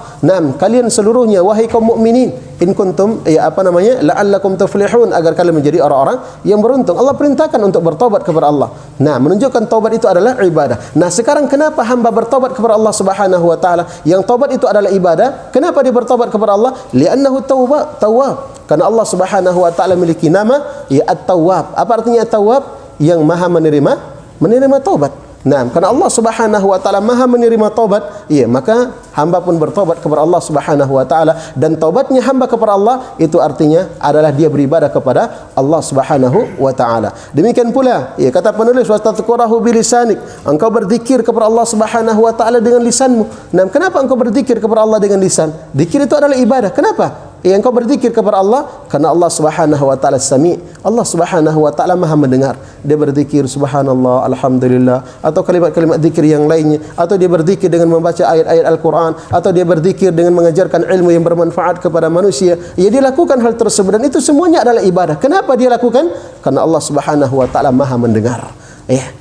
Kalian seluruhnya wahai kaum mukminin, in kuntum la'allakum tuflihun, agar kalian menjadi orang-orang yang beruntung. Allah perintahkan untuk bertobat kepada Allah. Menunjukkan taubat itu adalah ibadah. Sekarang kenapa hamba bertobat kepada Allah Subhanahu wa ta'ala? Yang taubat itu adalah ibadah. Kenapa dia bertobat kepada Allah? Li'annahu tawwab, karena Allah Subhanahu wa ta'ala memiliki nama At-Tawwab. Apa artinya At-Tawwab? Yang Maha menerima taubat. Karena Allah Subhanahu wa ta'ala Maha menerima taubat, maka hamba pun bertobat kepada Allah Subhanahu wa ta'ala, dan taubatnya hamba kepada Allah itu artinya adalah dia beribadah kepada Allah Subhanahu wa ta'ala. Demikian pula kata penulis, wastadhkurahu bilisanik, engkau berzikir kepada Allah Subhanahu wa ta'ala dengan lisanmu. Kenapa engkau berzikir kepada Allah dengan lisan? Zikir itu adalah ibadah. Kenapa? Engkau berzikir kepada Allah karena Allah Subhanahu wa ta'ala sami', Allah Subhanahu wa ta'ala Maha mendengar. Dia berzikir subhanallah, alhamdulillah, atau kalimat-kalimat zikir yang lainnya, atau dia berzikir dengan membaca ayat-ayat Al-Quran, atau dia berzikir dengan mengajarkan ilmu yang bermanfaat kepada manusia. Dia lakukan hal tersebut, dan itu semuanya adalah ibadah. Kenapa dia lakukan? Karena Allah Subhanahu wa ta'ala Maha mendengar.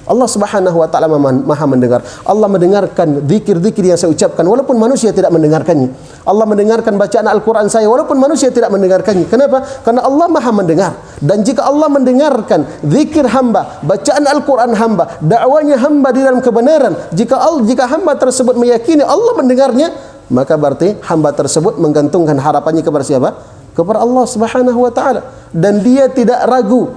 Allah Subhanahu wa ta'ala Maha mendengar. Allah mendengarkan zikir-zikir yang saya ucapkan walaupun manusia tidak mendengarkannya. Allah mendengarkan bacaan Al-Quran saya walaupun manusia tidak mendengarkannya. Kenapa? Karena Allah Maha mendengar. Dan jika Allah mendengarkan zikir hamba, bacaan Al-Quran hamba, dakwanya hamba di dalam kebenaran, jika hamba tersebut meyakini Allah mendengarnya, maka berarti hamba tersebut menggantungkan harapannya kepada siapa? Kepada Allah Subhanahu wa ta'ala. Dan dia tidak ragu,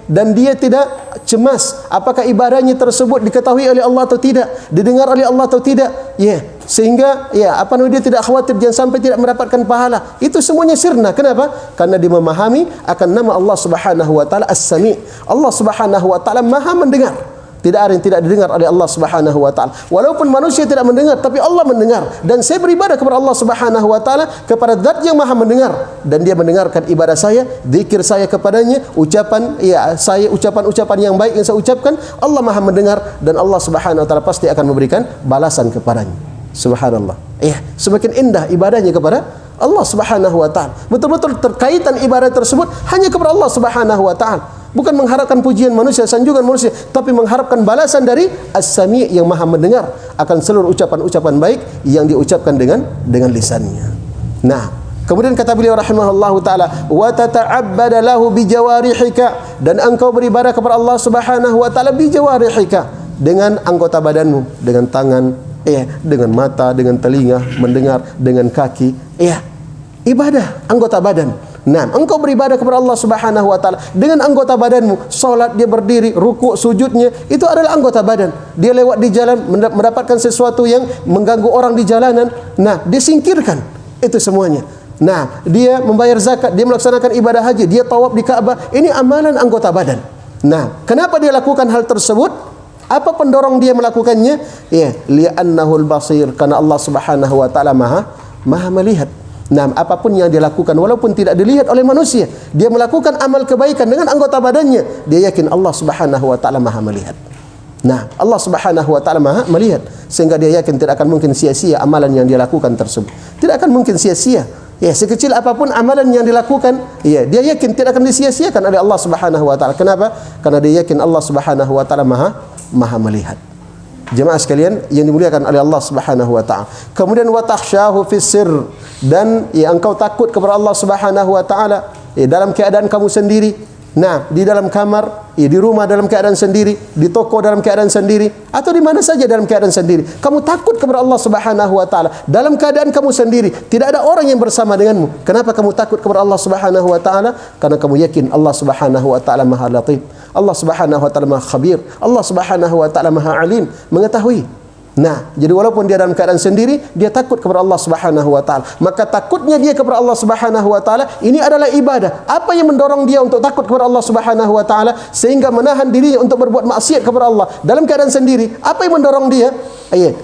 dan dia tidak cemas apakah ibadahnya tersebut diketahui oleh Allah atau tidak, didengar oleh Allah atau tidak, sehingga dia tidak khawatir jangan sampai tidak mendapatkan pahala. Itu semuanya sirna. Kenapa? Karena dia memahami akan nama Allah Subhanahu wa ta'ala As-Sami'. Allah Subhanahu wa ta'ala Maha mendengar. Tidak ada yang tidak didengar oleh Allah Subhanahu wa ta'ala. Walaupun manusia tidak mendengar, tapi Allah mendengar. Dan saya beribadah kepada Allah Subhanahu wa ta'ala, kepada zat yang Maha mendengar. Dan dia mendengarkan ibadah saya, zikir saya kepadanya, ucapan-ucapan yang baik yang saya ucapkan. Allah Maha mendengar, dan Allah Subhanahu wa ta'ala pasti akan memberikan balasan kepadanya. Subhanallah. Semakin indah ibadahnya kepada Allah Subhanahu wa ta'ala. Betul-betul terkaitan ibadah tersebut hanya kepada Allah Subhanahu wa ta'ala. Bukan mengharapkan pujian manusia, sanjungan manusia, tapi mengharapkan balasan dari As-Sami' yang Maha mendengar akan seluruh ucapan-ucapan baik yang diucapkan dengan lisannya. Kemudian kata beliau rahimahullahu taala, wa tata'abbada lahu bi jawarihika, dan engkau beribadah kepada Allah Subhanahu wa taala bi jawarihika, dengan anggota badanmu, dengan tangan, dengan mata, dengan telinga, mendengar, dengan kaki, ibadah anggota badan. Nah, engkau beribadah kepada Allah Subhanahu wa taala dengan anggota badanmu. Salat, dia berdiri, rukuk, sujudnya, itu adalah anggota badan. Dia lewat di jalan mendapatkan sesuatu yang mengganggu orang di jalanan, nah, dia singkirkan itu semuanya. Nah, dia membayar zakat, dia melaksanakan ibadah haji, dia tawaf di Ka'bah, ini amalan anggota badan. Nah, kenapa dia lakukan hal tersebut? Apa pendorong dia melakukannya? Li'annahul basir, karena Allah Subhanahu wa taala maha melihat. Nah, apapun yang dia lakukan walaupun tidak dilihat oleh manusia, dia melakukan amal kebaikan dengan anggota badannya, dia yakin Allah Subhanahu wa taala maha melihat. Nah, Allah Subhanahu wa taala maha melihat, sehingga dia yakin tidak akan mungkin sia-sia amalan yang dia lakukan tersebut. Tidak akan mungkin sia-sia. Sekecil apapun amalan yang dilakukan, dia yakin tidak akan disia-siakan oleh Allah Subhanahu wa taala. Kenapa? Karena dia yakin Allah Subhanahu wa taala maha melihat. Jemaah sekalian yang dimuliakan oleh Allah Subhanahu wa taala. Kemudian wa takhsyahu fis sirr, dan engkau takut kepada Allah Subhanahu wa taala dalam keadaan kamu sendiri. Nah, di dalam kamar, di rumah dalam keadaan sendiri, di toko dalam keadaan sendiri, atau di mana saja dalam keadaan sendiri, kamu takut kepada Allah Subhanahu wa taala dalam keadaan kamu sendiri, tidak ada orang yang bersama denganmu. Kenapa kamu takut kepada Allah Subhanahu wa taala? Karena kamu yakin Allah Subhanahu wa taala maha latif, Allah Subhanahu wa taala maha khabir, Allah Subhanahu wa taala maha alim, mengetahui. Nah, jadi walaupun dia dalam keadaan sendiri, dia takut kepada Allah Subhanahu wa taala. Maka takutnya dia kepada Allah Subhanahu wa taala ini adalah ibadah. Apa yang mendorong dia untuk takut kepada Allah Subhanahu wa taala sehingga menahan dirinya untuk berbuat maksiat kepada Allah dalam keadaan sendiri? Apa yang mendorong dia?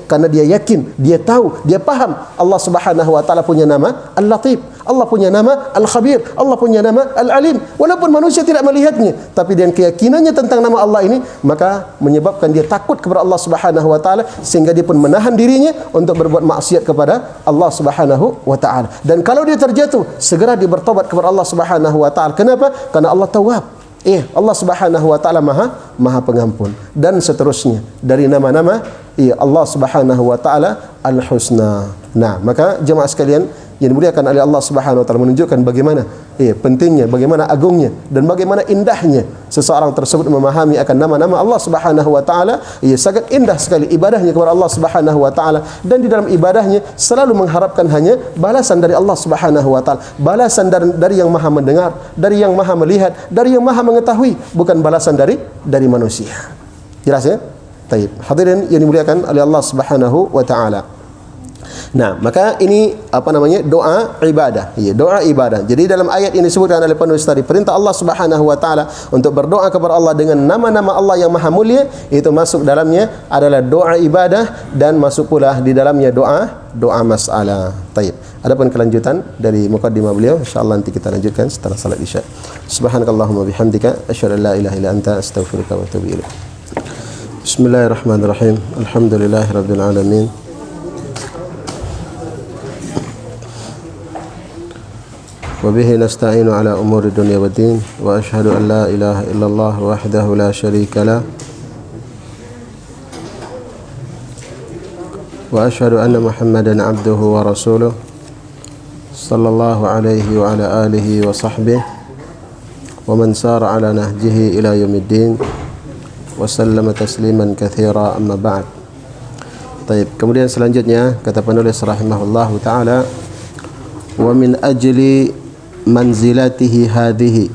Karena dia yakin, dia tahu, dia paham Allah Subhanahu wa taala punya nama Al-Latif, Allah punya nama Al-Khabir, Allah punya nama Al-Alim. Walaupun manusia tidak melihatnya, tapi dengan keyakinannya tentang nama Allah ini, maka menyebabkan dia takut kepada Allah Subhanahu wa taala, sehingga dia pun menahan dirinya untuk berbuat maksiat kepada Allah Subhanahu wa taala. Dan kalau dia terjatuh, segera dia bertobat kepada Allah Subhanahu wa taala. Kenapa? Karena Allah Tawwab. Allah Subhanahu wa taala maha pengampun, dan seterusnya dari nama-nama Allah Subhanahu wa taala Al-Husna. Nah, maka jemaah sekalian yang dimuliakan oleh Allah Subhanahu wa taala menunjukkan bagaimana pentingnya, bagaimana agungnya, dan bagaimana indahnya seseorang tersebut memahami akan nama-nama Allah Subhanahu wa taala. Sangat indah sekali ibadahnya kepada Allah Subhanahu wa taala, dan di dalam ibadahnya selalu mengharapkan hanya balasan dari Allah Subhanahu wa taala, balasan dari yang maha mendengar, dari yang maha melihat, dari yang maha mengetahui, bukan balasan dari manusia. Jelas ya? Baik, hadirin yang dimuliakan oleh Allah Subhanahu wa taala. Nah, maka ini doa ibadah. Doa ibadah. Jadi dalam ayat ini disebutkan oleh penulis tadi, perintah Allah Subhanahu wa taala untuk berdoa kepada Allah dengan nama-nama Allah yang maha mulia, itu masuk dalamnya adalah doa ibadah, dan masuk pula di dalamnya doa masalah. Baik. Adapun kelanjutan dari mukaddimah beliau, insyaallah nanti kita lanjutkan setelah salat Isya. Subhanakallahumma bihamdika asyhadu an la ilaha illa anta astaghfiruka wa atubu ilaik. Bismillahirrahmanirrahim. Alhamdulillahirabbil alamin. وبه نستعين على أمور الدنيا والدين وأشهد أن لا إله إلا الله وحده لا شريك له وأشهد أن محمدا عبده ورسوله صلى الله عليه وعلى آله وصحبه ومن سار على نهجه إلى يوم الدين وسلم تسليما كثيرا أما بعد. طيب, kemudian selanjutnya kata penulis rahimahullahu taala, wa min ajli manzilatihi hadhihi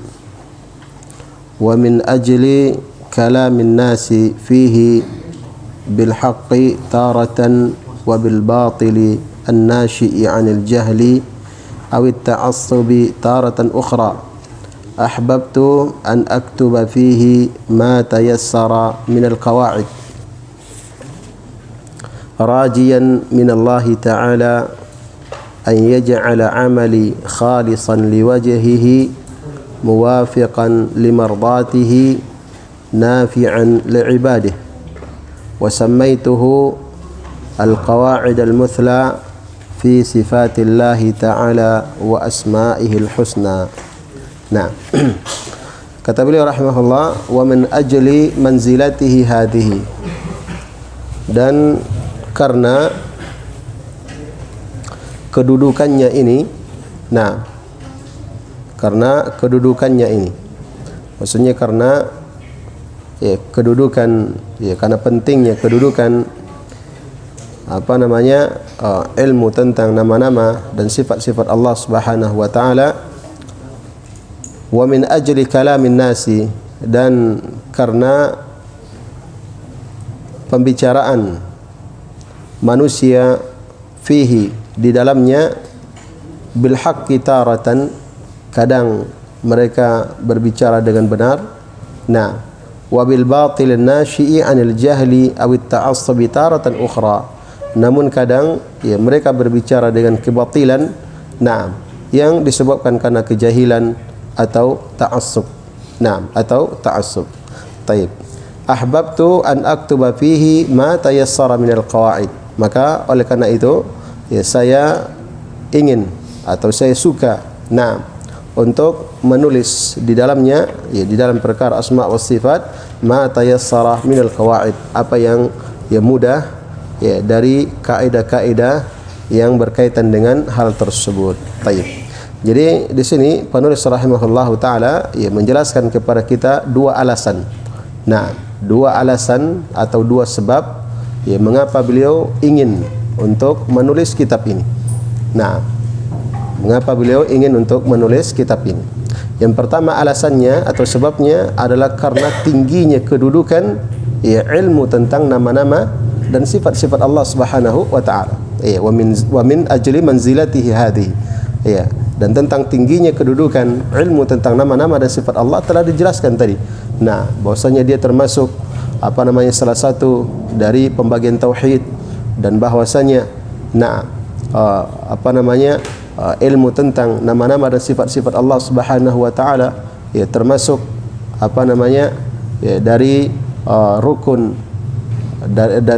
wa min ajli kalamin nasi fihi bil haqqi taratan wa bil batili an-nashi'i 'anil jahli aw at-ta'assubi taratan ukhra ahbabtu an aktuba fihi ma tayassara min al-qawa'id rajiyan min Allah ta'ala an yaj'ala 'amali khalisan liwajhihi muwafiqan limardatihi nafi'an li'ibadihi wa sammaytuhu al-qawa'id al-muthla fi sifatillahi ta'ala wa asma'ihil husna. Nah, kata beliau rahimahullah, wa min ajli manzilatihi hadhihi, dan karena kedudukannya ini, Nah, karena kedudukannya ini. Maksudnya karena kedudukan, karena pentingnya kedudukan ilmu tentang nama-nama dan sifat-sifat Allah Subhanahu wa taala. Wa min ajli kalamin nasi, dan karena pembicaraan manusia fihi, di dalamnya, bil haqqi taratan, kadang mereka berbicara dengan benar. Nah, wa bil batil nasyi'i 'anil jahli aw at-ta'assub taratan ukhra. Namun kadang mereka berbicara dengan kebatilan, nah, yang disebabkan karena kejahilan atau ta'assub. Nah, atau ta'assub. Taib. Ahbabtu an aktuba fihi ma tayassara minal qawaid. Maka oleh karena itu saya ingin atau saya suka untuk menulis di dalamnya, di dalam perkara asma wa sifat, ma tayassara minal qawaid, apa yang mudah dari kaidah-kaidah yang berkaitan dengan hal tersebut. Taib. Jadi di sini penulis rahimahullahu taala menjelaskan kepada kita dua alasan. Nah, dua alasan atau dua sebab mengapa beliau ingin untuk menulis kitab ini. Nah, mengapa beliau ingin untuk menulis kitab ini? Yang pertama alasannya atau sebabnya adalah karena tingginya kedudukan ilmu tentang nama-nama dan sifat-sifat Allah Subhanahu wa taala. Wa min ajli manzilatihi hadhihi. Dan tentang tingginya kedudukan ilmu tentang nama-nama dan sifat Allah telah dijelaskan tadi. Nah, bahwasanya dia termasuk salah satu dari pembagian tauhid, dan bahwasanya ilmu tentang nama-nama dan sifat-sifat Allah Subhanahu wa taala termasuk dari rukun,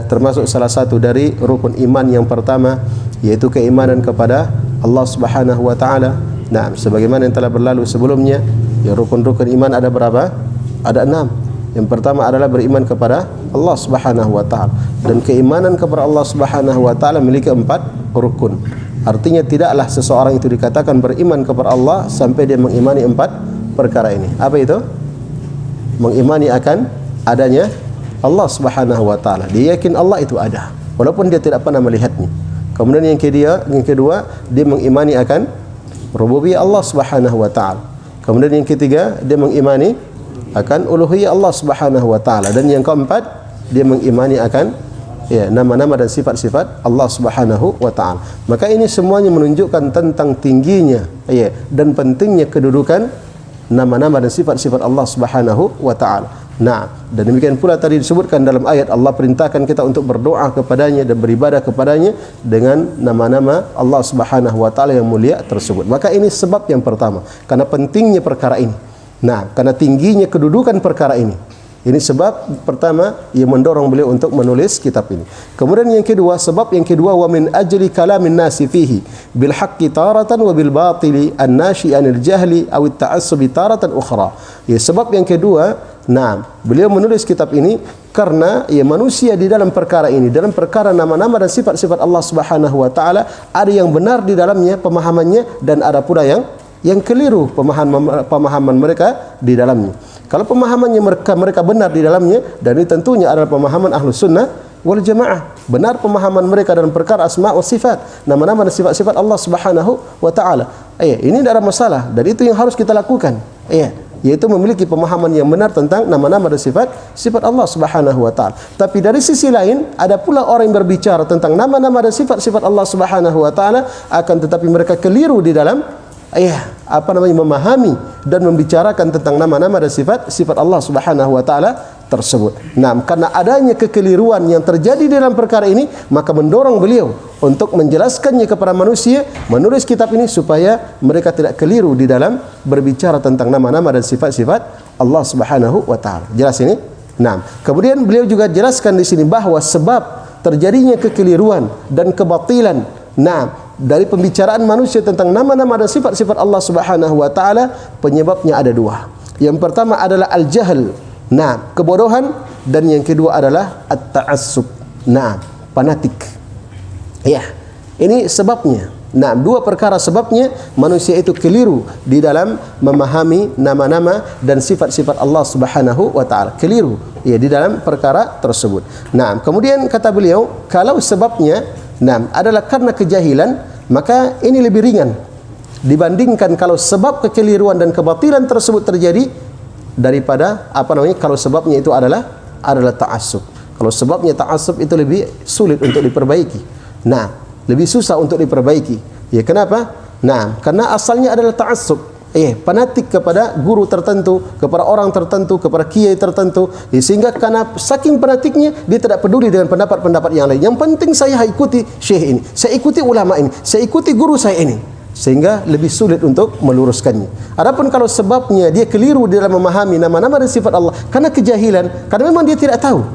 termasuk salah satu dari rukun iman yang pertama, yaitu keimanan kepada Allah Subhanahu wa taala. Nah, sebagaimana yang telah berlalu sebelumnya, rukun-rukun iman ada berapa? Ada 6. Yang pertama adalah beriman kepada Allah Subhanahu wa taala, dan keimanan kepada Allah Subhanahu wa taala memiliki 4 rukun. Artinya tidaklah seseorang itu dikatakan beriman kepada Allah sampai dia mengimani 4 perkara ini. Apa itu? Mengimani akan adanya Allah Subhanahu wa taala. Dia yakin Allah itu ada walaupun dia tidak pernah melihatnya. Kemudian yang kedua, dia mengimani akan rububiyah Allah Subhanahu wa taala. Kemudian yang ketiga, dia mengimani akan uluhiyah Allah Subhanahu wa taala, dan yang keempat, dia mengimani akan nama-nama dan sifat-sifat Allah Subhanahu wa taala. Maka ini semuanya menunjukkan tentang tingginya dan pentingnya kedudukan nama-nama dan sifat-sifat Allah Subhanahu wa taala. Nah, dan demikian pula tadi disebutkan dalam ayat, Allah perintahkan kita untuk berdoa kepadanya dan beribadah kepadanya dengan nama-nama Allah Subhanahu wa taala yang mulia tersebut. Maka ini sebab yang pertama, karena pentingnya perkara ini. Nah, karena tingginya kedudukan perkara ini. Ini sebab pertama yang mendorong beliau untuk menulis kitab ini. Kemudian yang kedua, sebab yang kedua, wa min ajli kalamin nasi fihi bil haqqi taratan wa bil batili an-nashi anil jahli aw at-ta'assubi taratan ukhra. Sebab yang kedua, beliau menulis kitab ini karena manusia di dalam perkara ini, dalam perkara nama-nama dan sifat-sifat Allah Subhanahu wa taala, ada yang benar di dalamnya pemahamannya, dan ada pula yang keliru pemahaman mereka di dalamnya. Kalau pemahamannya mereka benar di dalamnya, dan ini tentunya adalah pemahaman Ahlus Sunnah wal Jamaah, benar pemahaman mereka dalam perkara asma wa sifat, nama-nama dan sifat-sifat Allah Subhanahu wa taala. Ini tidak ada masalah, dan itu yang harus kita lakukan. Yaitu memiliki pemahaman yang benar tentang nama-nama dan sifat Allah Subhanahu wa taala. Tapi dari sisi lain, ada pula orang yang berbicara tentang nama-nama dan sifat-sifat Allah Subhanahu wa taala, akan tetapi mereka keliru di dalam memahami dan membicarakan tentang nama-nama dan sifat Allah Subhanahu wa taala tersebut. Karena adanya kekeliruan yang terjadi dalam perkara ini, maka mendorong beliau untuk menjelaskannya kepada manusia, menulis kitab ini supaya mereka tidak keliru di dalam berbicara tentang nama-nama dan sifat-sifat Allah Subhanahu wa taala. Jelas ini? Kemudian beliau juga jelaskan di sini bahwa sebab terjadinya kekeliruan dan kebatilan dari pembicaraan manusia tentang nama-nama dan sifat-sifat Allah Subhanahu wa taala, penyebabnya ada 2. Yang pertama adalah al-jahl, kebodohan, dan yang kedua adalah at-ta'assub, fanatik. Ini sebabnya. Nah, dua perkara sebabnya manusia itu keliru di dalam memahami nama-nama dan sifat-sifat Allah Subhanahu wa taala. Keliru ya di dalam perkara tersebut. Nah, kemudian kata beliau, kalau sebabnya adalah karena kejahilan, maka ini lebih ringan dibandingkan kalau sebab kekeliruan dan kebatilan tersebut terjadi daripada kalau sebabnya itu adalah ta'assub. Kalau sebabnya ta'assub itu lebih sulit untuk diperbaiki. Nah, lebih susah untuk diperbaiki. Ya, kenapa? Nah, karena asalnya adalah ta'assub. Fanatik kepada guru tertentu, kepada orang tertentu, kepada kiai tertentu. Sehingga karena saking fanatiknya, dia tidak peduli dengan pendapat-pendapat yang lain. Yang penting saya ikuti syekh ini, saya ikuti ulama ini, saya ikuti guru saya ini. Sehingga lebih sulit untuk meluruskannya. Adapun kalau sebabnya dia keliru di dalam memahami nama-nama dan sifat Allah karena kejahilan, karena memang dia tidak tahu.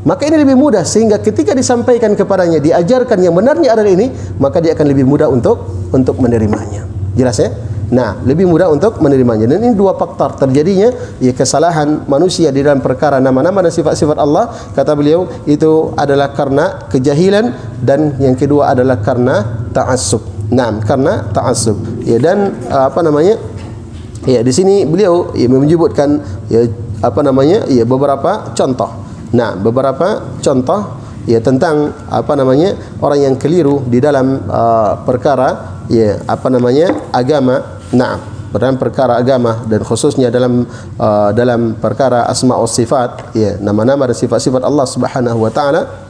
Maka ini lebih mudah, sehingga ketika disampaikan kepadanya, diajarkan yang benarnya adalah ini, maka dia akan lebih mudah untuk menerimanya. Jelas ya? Nah, lebih mudah untuk menerimanya. Dan ini dua faktor terjadinya kesalahan manusia di dalam perkara nama-nama dan sifat-sifat Allah. Kata beliau, itu adalah karena kejahilan, dan yang kedua adalah karena ta'assub. Nah, karena ta'assub. Dan di sini beliau menyebutkan beberapa contoh. Nah, beberapa contoh tentang orang yang keliru di dalam perkara agama. Nah, dalam perkara agama dan khususnya dalam perkara asma wa sifat, nama-nama dan sifat-sifat Allah Subhanahu wa taala.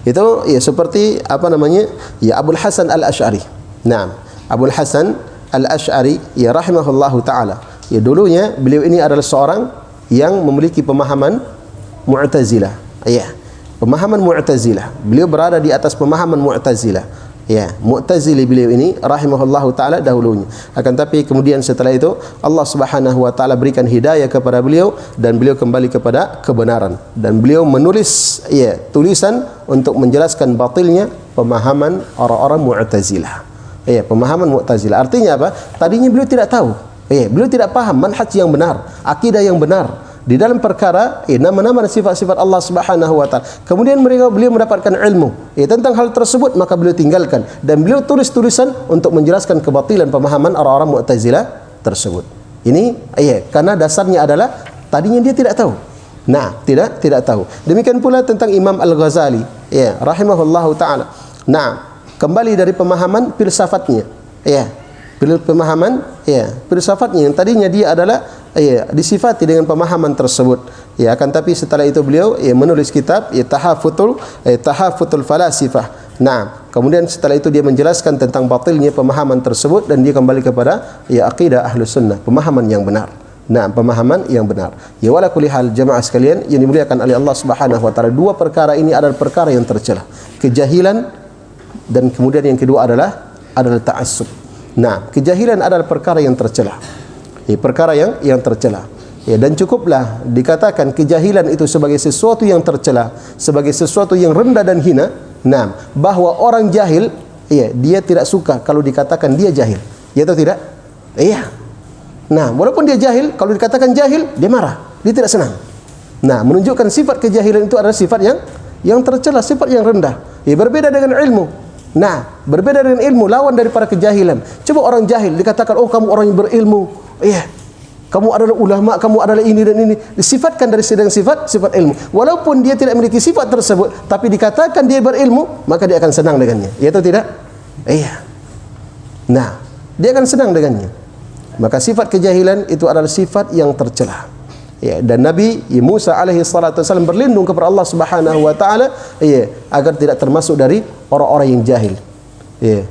Itu seperti Abul Hasan Al-Asy'ari. Nah, Abul Hasan Al-Asy'ari rahimahullahu taala. Dulunya beliau ini adalah seorang yang memiliki pemahaman Mu'tazilah. Pemahaman Mu'tazilah. Beliau berada di atas pemahaman Mu'tazilah. Mu'tazili beliau ini rahimahullahu taala dahulunya. Akan tapi kemudian setelah itu Allah Subhanahu wa taala berikan hidayah kepada beliau dan beliau kembali kepada kebenaran, dan beliau menulis tulisan untuk menjelaskan batilnya pemahaman orang-orang Mu'tazilah. Pemahaman Mu'tazilah. Artinya apa? Tadinya beliau tidak tahu. Beliau tidak paham manhaj yang benar, akidah yang benar di dalam perkara nama-nama dan sifat-sifat Allah Subhanahu wa taala. Kemudian beliau mendapatkan ilmu tentang hal tersebut, maka beliau tinggalkan dan beliau tulis tulisan untuk menjelaskan kebatilan pemahaman orang-orang Mu'tazilah tersebut. Ini karena dasarnya adalah tadinya dia tidak tahu. Nah, tidak tahu. Demikian pula tentang Imam Al-Ghazali rahimahullahu taala. Nah, kembali dari pemahaman filsafatnya. Pemahaman filsafatnya yang tadinya dia adalah disifati dengan pemahaman tersebut. Akan tapi setelah itu beliau menulis kitab Tahafutul Falasifah. Nah, kemudian setelah itu dia menjelaskan tentang batilnya pemahaman tersebut dan dia kembali kepada akidah Ahlus Sunnah, pemahaman yang benar. Nah, pemahaman yang benar. Wala kulli hal jamaah sekalian yang dimuliakan oleh Allah Subhanahu wa taala, dua perkara ini adalah perkara yang tercela. Kejahilan, dan kemudian yang kedua adalah ta'assub. Nah, kejahilan adalah perkara yang tercela. Perkara yang tercela. Dan cukuplah dikatakan kejahilan itu sebagai sesuatu yang tercela, sebagai sesuatu yang rendah dan hina. Nah, bahwa orang jahil, dia tidak suka kalau dikatakan dia jahil. Ya atau tidak? Nah, walaupun dia jahil, kalau dikatakan jahil, dia marah, dia tidak senang. Nah, menunjukkan sifat kejahilan itu adalah sifat yang tercela, sifat yang rendah. Berbeda dengan ilmu. Nah, berbeda dengan ilmu, lawan daripada kejahilan. Coba orang jahil dikatakan, oh kamu orang yang berilmu, kamu adalah ulama, kamu adalah ini dan ini, disifatkan dari sedang sifat ilmu. Walaupun dia tidak memiliki sifat tersebut, tapi dikatakan dia berilmu, maka dia akan senang dengannya. Ya atau tidak? Nah, dia akan senang dengannya. Maka sifat kejahilan itu adalah sifat yang tercela. Dan Nabi Musa alaihi salatu wasallam berlindung kepada Allah Subhanahu wa taala agar tidak termasuk dari orang-orang yang jahil.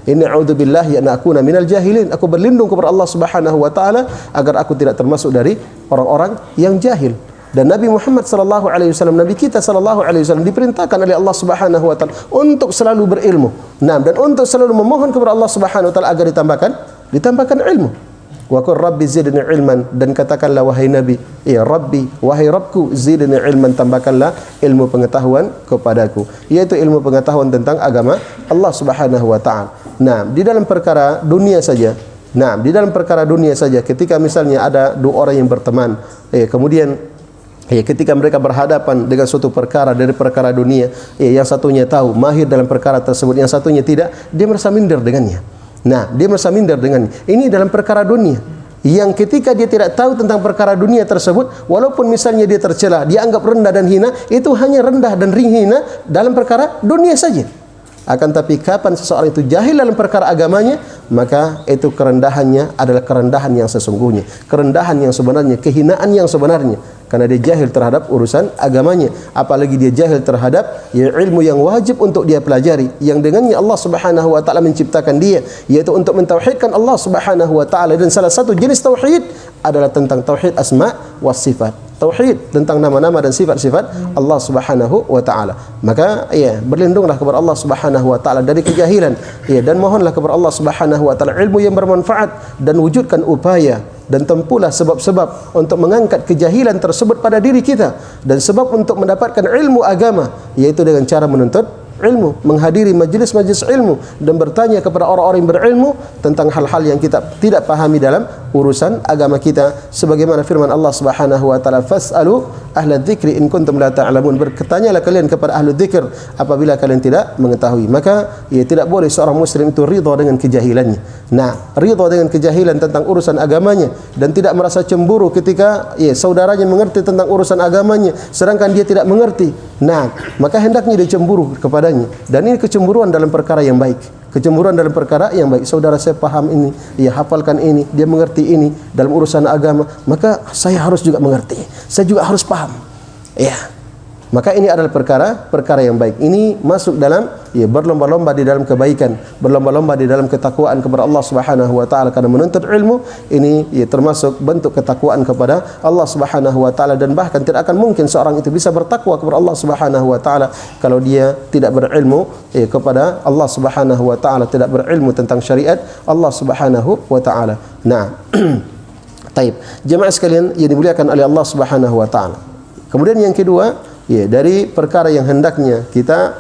Inni a'udzubillahi an akuna minal jahilin. Aku berlindung kepada Allah Subhanahu wa taala agar aku tidak termasuk dari orang-orang yang jahil. Dan Nabi Muhammad sallallahu alaihi wasallam, Nabi kita sallallahu alaihi wasallam diperintahkan oleh Allah Subhanahu wa taala untuk selalu berilmu. Nah, dan untuk selalu memohon kepada Allah Subhanahu wa taala agar ditambahkan ilmu. Wa qur rabbi zidni ilman, dan katakanlah wahai Nabi, Rabbi, wahai Rabbku, zidni ilman, tambahkanlah ilmu pengetahuan kepadaku, yaitu ilmu pengetahuan tentang agama Allah Subhanahu wa taala. Nah, di dalam perkara dunia saja. Nah, di dalam perkara dunia saja, ketika misalnya ada dua orang yang berteman, kemudian Ya, ketika mereka berhadapan dengan suatu perkara dari perkara dunia, yang satunya tahu, mahir dalam perkara tersebut, yang satunya tidak, dia merasa minder dengannya. Nah, dia merasa minder dengannya. Ini dalam perkara dunia. Yang ketika dia tidak tahu tentang perkara dunia tersebut, walaupun misalnya dia tercela, dia anggap rendah dan hina, itu hanya rendah dan hina dalam perkara dunia saja. Akan tapi kapan seseorang itu jahil dalam perkara agamanya, maka itu kerendahannya adalah kerendahan yang sesungguhnya, kerendahan yang sebenarnya, kehinaan yang sebenarnya, karena dia jahil terhadap urusan agamanya. Apalagi dia jahil terhadap ilmu yang wajib untuk dia pelajari, yang dengannya Allah Subhanahu wa taala menciptakan dia, yaitu untuk mentauhidkan Allah Subhanahu wa taala. Dan salah satu jenis tauhid adalah tentang tauhid asma wa sifat, tauhid tentang nama-nama dan sifat-sifat Allah Subhanahu wa taala. Maka berlindunglah kepada Allah Subhanahu wa taala dari kejahilan, dan mohonlah kepada Allah Subhanahu wa taala ilmu yang bermanfaat, dan wujudkan upaya dan tempuhlah sebab-sebab untuk mengangkat kejahilan tersebut pada diri kita, dan sebab untuk mendapatkan ilmu agama, yaitu dengan cara menuntut ilmu, menghadiri majlis-majlis ilmu, dan bertanya kepada orang-orang yang berilmu tentang hal-hal yang kita tidak pahami dalam urusan agama kita, sebagaimana firman Allah Subhanahu wa taala, fas'alu ahla dzikri in kuntum la ta'lamun, bertanyalah kalian kepada ahli dzikir apabila kalian tidak mengetahui. Maka tidak boleh seorang muslim itu ridha dengan kejahilannya. Nah, ridha dengan kejahilan tentang urusan agamanya, dan tidak merasa cemburu ketika saudaranya mengerti tentang urusan agamanya sedangkan dia tidak mengerti. Nah, maka hendaknya dia cemburu kepadanya, dan ini kecemburuan dalam perkara yang baik, kecemburuan dalam perkara yang baik. Saudara saya paham ini, hafalkan ini, dia mengerti ini dalam urusan agama, maka saya harus juga mengerti, saya juga harus paham. Maka ini adalah perkara yang baik. Ini masuk dalam berlomba-lomba di dalam kebaikan, berlomba-lomba di dalam ketakwaan kepada Allah Subhanahu wa taala, karena menuntut ilmu ini termasuk bentuk ketakwaan kepada Allah Subhanahu wa taala. Dan bahkan tidak akan mungkin seorang itu bisa bertakwa kepada Allah Subhanahu wa taala kalau dia tidak berilmu kepada Allah Subhanahu wa taala, tidak berilmu tentang syariat Allah Subhanahu wa taala. Nah, taib. Jemaah sekalian yang dimuliakan oleh Allah Subhanahu wa taala. Kemudian yang kedua, dari perkara yang hendaknya kita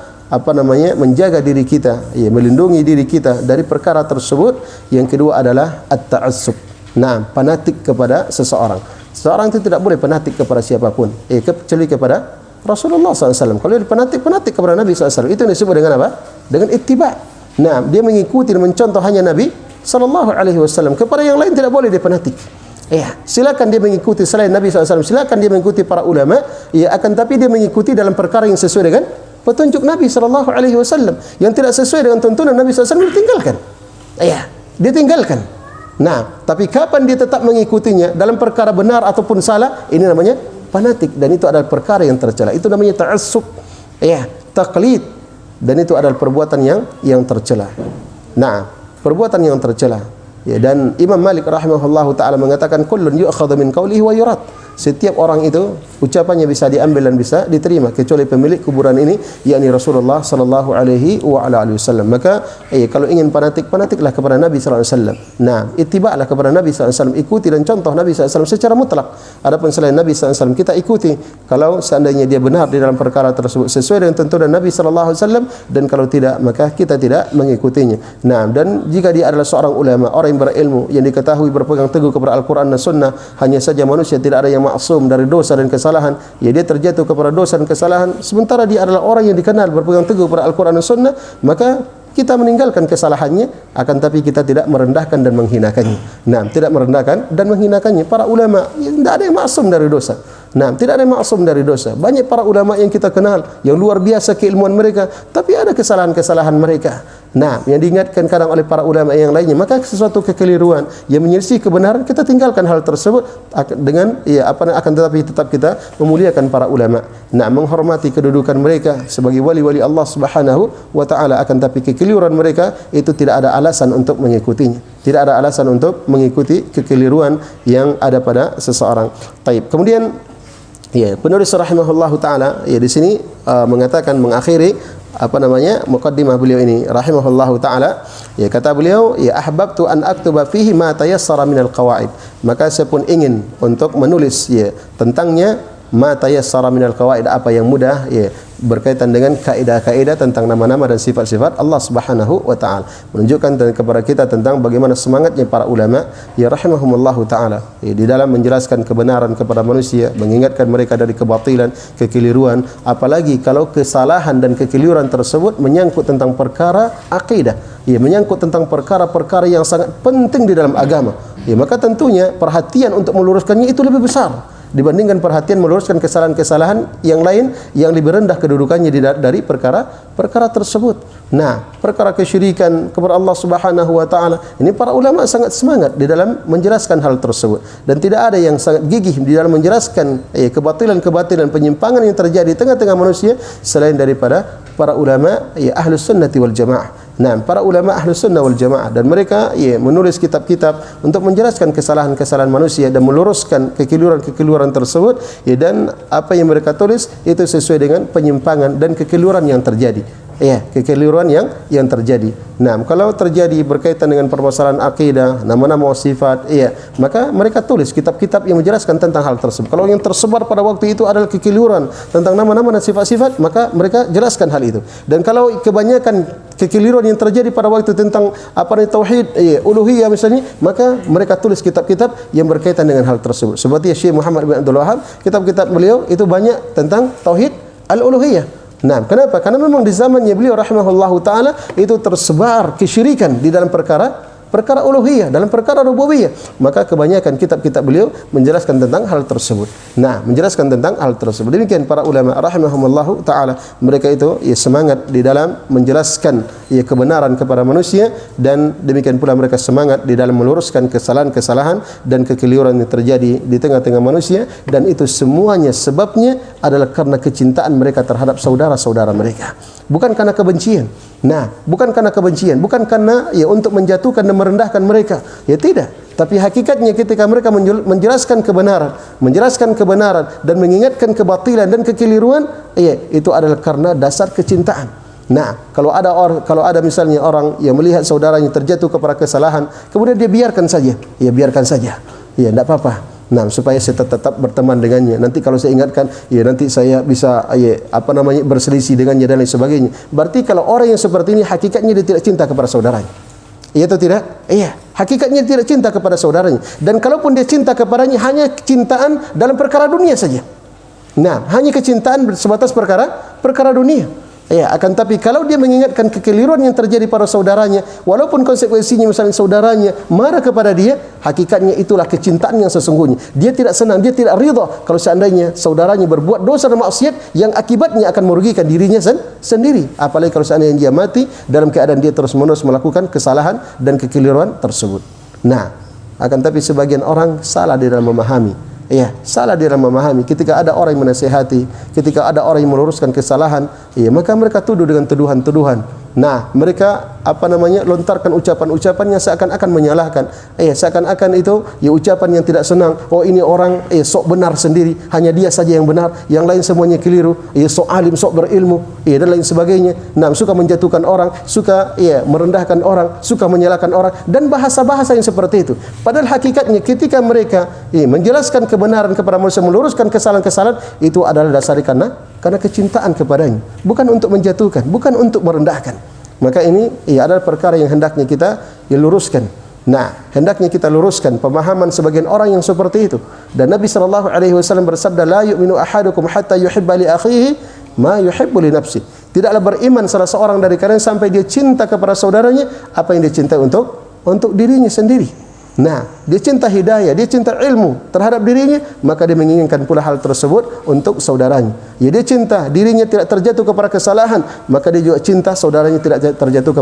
menjaga diri kita, melindungi diri kita dari perkara tersebut, yang kedua adalah at-ta'assub. Nah, fanatik kepada seseorang. Seseorang itu tidak boleh fanatik kepada siapapun, kecuali kepada Rasulullah SAW. Kalau dia fanatik kepada Nabi SAW, itu disebut dengan apa? Dengan ittiba'. Nah, dia mengikuti dan mencontoh hanya Nabi SAW. Kepada yang lain tidak boleh dia fanatik. Silakan dia mengikuti selain Nabi SAW, silakan dia mengikuti para ulama, akan tapi dia mengikuti dalam perkara yang sesuai dengan petunjuk Nabi SAW. Yang tidak sesuai dengan tuntunan Nabi SAW, dia tinggalkan. Dia tinggalkan. Nah, tapi kapan dia tetap mengikutinya dalam perkara benar ataupun salah, ini namanya fanatik, dan itu adalah perkara yang tercela. Itu namanya ta'assub, taqlid, dan itu adalah perbuatan yang tercela. Nah, perbuatan yang tercela. Dan Imam Malik rahimahullahu taala mengatakan kullun yu'khadhu min qawlihi wa yurad. Setiap orang itu ucapannya bisa diambil dan bisa diterima, kecuali pemilik kuburan ini, yakni Rasulullah sallallahu alaihi wa ala alihi wasallam. Maka kalau ingin fanatiklah kepada Nabi sallallahu alaihi wasallam. Nah, ittiba'lah kepada Nabi sallallahu alaihi wasallam, ikuti dan contoh Nabi sallallahu alaihi wasallam secara mutlak. Adapun selain Nabi sallallahu alaihi wasallam, kita ikuti kalau seandainya dia benar di dalam perkara tersebut sesuai dengan tuntunan Nabi sallallahu alaihi wasallam, dan kalau tidak maka kita tidak mengikutinya. Nah, dan jika dia adalah seorang ulama, orang yang berilmu, yang diketahui berpegang teguh kepada Al-Quran dan Sunnah, hanya saja manusia tidak ada yang maksum dari dosa dan kesalahan, dia terjatuh kepada dosa dan kesalahan, sementara dia adalah orang yang dikenal berpegang teguh kepada Al-Quran dan Sunnah, maka kita meninggalkan kesalahannya, akan tapi kita tidak merendahkan dan menghinakannya. Nah, tidak merendahkan dan menghinakannya. Para ulama, tidak ada yang maksum dari dosa. Nah, tidak ada yang maksum dari dosa. Banyak para ulama yang kita kenal, yang luar biasa keilmuan mereka, tapi ada kesalahan-kesalahan mereka. Nah, yang diingatkan kadang oleh para ulama yang lainnya, maka sesuatu kekeliruan yang menyelisih kebenaran, kita tinggalkan hal tersebut dengan akan tetapi tetap kita memuliakan para ulama. Nah, menghormati kedudukan mereka sebagai wali-wali Allah Subhanahu wa taala, akan tapi kekeliruan mereka itu tidak ada alasan untuk mengikutinya. Tidak ada alasan untuk mengikuti kekeliruan yang ada pada seseorang. Taib. Kemudian penulis rahimahullahu taala di sini mengatakan, mengakhiri muqaddimah beliau ini rahimahullahu taala, kata beliau, ahbabtu an aktuba fihi ma tayassara minal qawaid. Maka saya pun ingin untuk menulis tentangnya ma tayassara minal qawaid, apa yang mudah berkaitan dengan kaidah-kaidah tentang nama-nama dan sifat-sifat Allah Subhanahu wa taala. Menunjukkan kepada kita tentang bagaimana semangatnya para ulama ya rahimahumullahu taala di dalam menjelaskan kebenaran kepada manusia, mengingatkan mereka dari kebatilan, kekeliruan, apalagi kalau kesalahan dan kekeliruan tersebut menyangkut tentang perkara akidah, ya menyangkut tentang perkara-perkara yang sangat penting di dalam agama. Ya maka tentunya perhatian untuk meluruskannya itu lebih besar dibandingkan perhatian meluruskan kesalahan-kesalahan yang lain yang lebih rendah kedudukannya dari perkara tersebut. Nah, perkara kesyirikan kepada Allah Subhanahu wa taala, ini para ulama sangat semangat di dalam menjelaskan hal tersebut, dan tidak ada yang sangat gigih di dalam menjelaskan kebatilan-kebatilan, penyimpangan yang terjadi di tengah-tengah manusia selain daripada para ulama Ahlus Sunnah wal Jamaah. Nah, para ulama Ahlus Sunnah wal Jamaah, dan mereka menulis kitab-kitab untuk menjelaskan kesalahan-kesalahan manusia dan meluruskan kekeliruan-kekeliruan tersebut, dan apa yang mereka tulis itu sesuai dengan penyimpangan dan kekeliruan yang terjadi. Kekeliruan yang terjadi. Nah, kalau terjadi berkaitan dengan permasalahan akidah, nama-nama sifat, maka mereka tulis kitab-kitab yang menjelaskan tentang hal tersebut. Kalau yang tersebar pada waktu itu adalah kekeliruan tentang nama-nama dan sifat-sifat, maka mereka jelaskan hal itu. Dan kalau kebanyakan kekeliruan yang terjadi pada waktu tentang tauhid uluhiyah misalnya, maka mereka tulis kitab-kitab yang berkaitan dengan hal tersebut. Seperti Syekh Muhammad bin Abdul Wahab, kitab-kitab beliau itu banyak tentang tauhid al-uluhiyah. Nah, kenapa? Karena memang di zamannya beliau rahimahullahu taala itu tersebar kesyirikan di dalam perkara uluhiyah, dalam perkara rububiyah. Maka kebanyakan kitab-kitab beliau menjelaskan tentang hal tersebut. Nah, menjelaskan tentang hal tersebut. Demikian para ulama rahimahumullahu taala, mereka itu semangat di dalam menjelaskan kebenaran kepada manusia, dan demikian pula mereka semangat di dalam meluruskan kesalahan-kesalahan dan kekeliruan yang terjadi di tengah-tengah manusia, dan itu semuanya sebabnya adalah karena kecintaan mereka terhadap saudara-saudara mereka. Bukan karena kebencian. Nah, bukan karena kebencian, bukan karena untuk menjatuhkan dan merendahkan mereka. Tidak. Tapi hakikatnya ketika mereka menjelaskan kebenaran dan mengingatkan kebatilan dan kekeliruan, itu adalah karena dasar kecintaan. Nah, kalau ada misalnya orang yang melihat saudaranya terjatuh kepada kesalahan, kemudian dia biarkan saja. Biarkan saja. Tidak apa-apa. Nah, supaya saya tetap berteman dengannya. Nanti kalau saya ingatkan, nanti saya bisa berselisih dengannya dan lain sebagainya. Berarti kalau orang yang seperti ini hakikatnya dia tidak cinta kepada saudaranya. Iya atau tidak? Iya. Hakikatnya dia tidak cinta kepada saudaranya. Dan kalaupun dia cinta kepadanya, hanya kecintaan dalam perkara dunia saja. Nah, hanya kecintaan sebatas perkara dunia. Akan tapi kalau dia mengingatkan kekeliruan yang terjadi pada saudaranya, walaupun konsekuensinya misalnya saudaranya marah kepada dia, hakikatnya itulah kecintaan yang sesungguhnya. Dia tidak senang, dia tidak ridha kalau seandainya saudaranya berbuat dosa dan maksiat yang akibatnya akan merugikan dirinya sendiri. Apalagi kalau seandainya dia mati dalam keadaan dia terus-menerus melakukan kesalahan dan kekeliruan tersebut. Nah, akan tapi sebagian orang salah di dalam memahami. Salah di dalam memahami. Ketika ada orang yang menasihati, ketika ada orang yang meluruskan kesalahan, maka mereka tuduh dengan tuduhan-tuduhan. Nah, mereka lontarkan ucapan-ucapan yang seakan-akan menyalahkan. Seakan-akan itu ucapan yang tidak senang. Oh, ini orang sok benar sendiri, hanya dia saja yang benar, yang lain semuanya keliru. Sok alim, sok berilmu, dan lain sebagainya. Nah, suka menjatuhkan orang, suka merendahkan orang, suka menyalahkan orang, dan bahasa-bahasa yang seperti itu. Padahal hakikatnya ketika mereka menjelaskan kebenaran kepada manusia, meluruskan kesalahan-kesalahan, itu adalah dasarnya karena kecintaan kepadanya, bukan untuk menjatuhkan, bukan untuk merendahkan. Maka ini adalah perkara yang hendaknya kita luruskan. Nah, hendaknya kita luruskan pemahaman sebagian orang yang seperti itu. Dan Nabi SAW bersabda, la yu'minu ahadukum hatta yuhibba li akhihi ma yuhibbu li nafsihi. Tidaklah beriman salah seorang dari kalian sampai dia cinta kepada saudaranya apa yang dia cintai untuk dirinya sendiri. Nah, dia cinta hidayah, dia cinta ilmu terhadap dirinya, maka dia menginginkan pula hal tersebut untuk saudaranya. Dia cinta dirinya tidak terjatuh kepada kesalahan, maka dia juga cinta saudaranya tidak terjatuh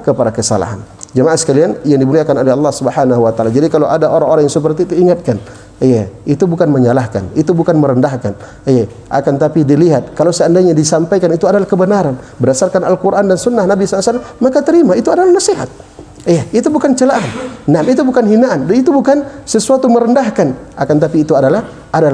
kepada kesalahan. Jemaah sekalian yang dimuliakan oleh Allah Subhanahu wa taala. Jadi kalau ada orang-orang yang seperti itu, ingatkan. Itu bukan menyalahkan, itu bukan merendahkan. Akan tapi dilihat kalau seandainya disampaikan itu adalah kebenaran berdasarkan Al-Qur'an dan Sunnah Nabi SAW, maka terima, itu adalah nasihat. Itu bukan celaan. Nah, itu bukan hinaan, itu bukan sesuatu merendahkan. Akan tapi itu adalah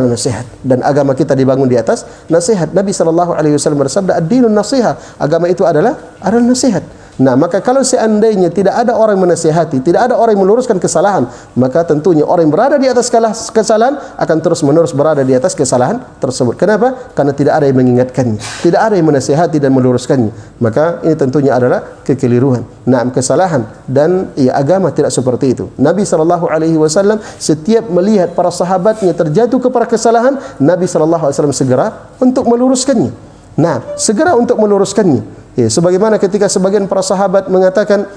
nasihat. Dan agama kita dibangun di atas nasihat. Nabi SAW bersabda, ad-dinun nasihat. Agama itu adalah nasihat. Nah, maka kalau seandainya tidak ada orang yang menasihati, tidak ada orang yang meluruskan kesalahan, maka tentunya orang yang berada di atas kesalahan akan terus-menerus berada di atas kesalahan tersebut. Kenapa? Karena tidak ada yang mengingatkannya, tidak ada yang menasihati dan meluruskannya. Maka ini tentunya adalah kekeliruan. Nah, kesalahan dan agama tidak seperti itu. Nabi SAW setiap melihat para sahabatnya terjatuh kepada kesalahan, Nabi SAW segera untuk meluruskannya. Nah, segera untuk meluruskannya. Sebagaimana ketika sebagian para sahabat mengatakan,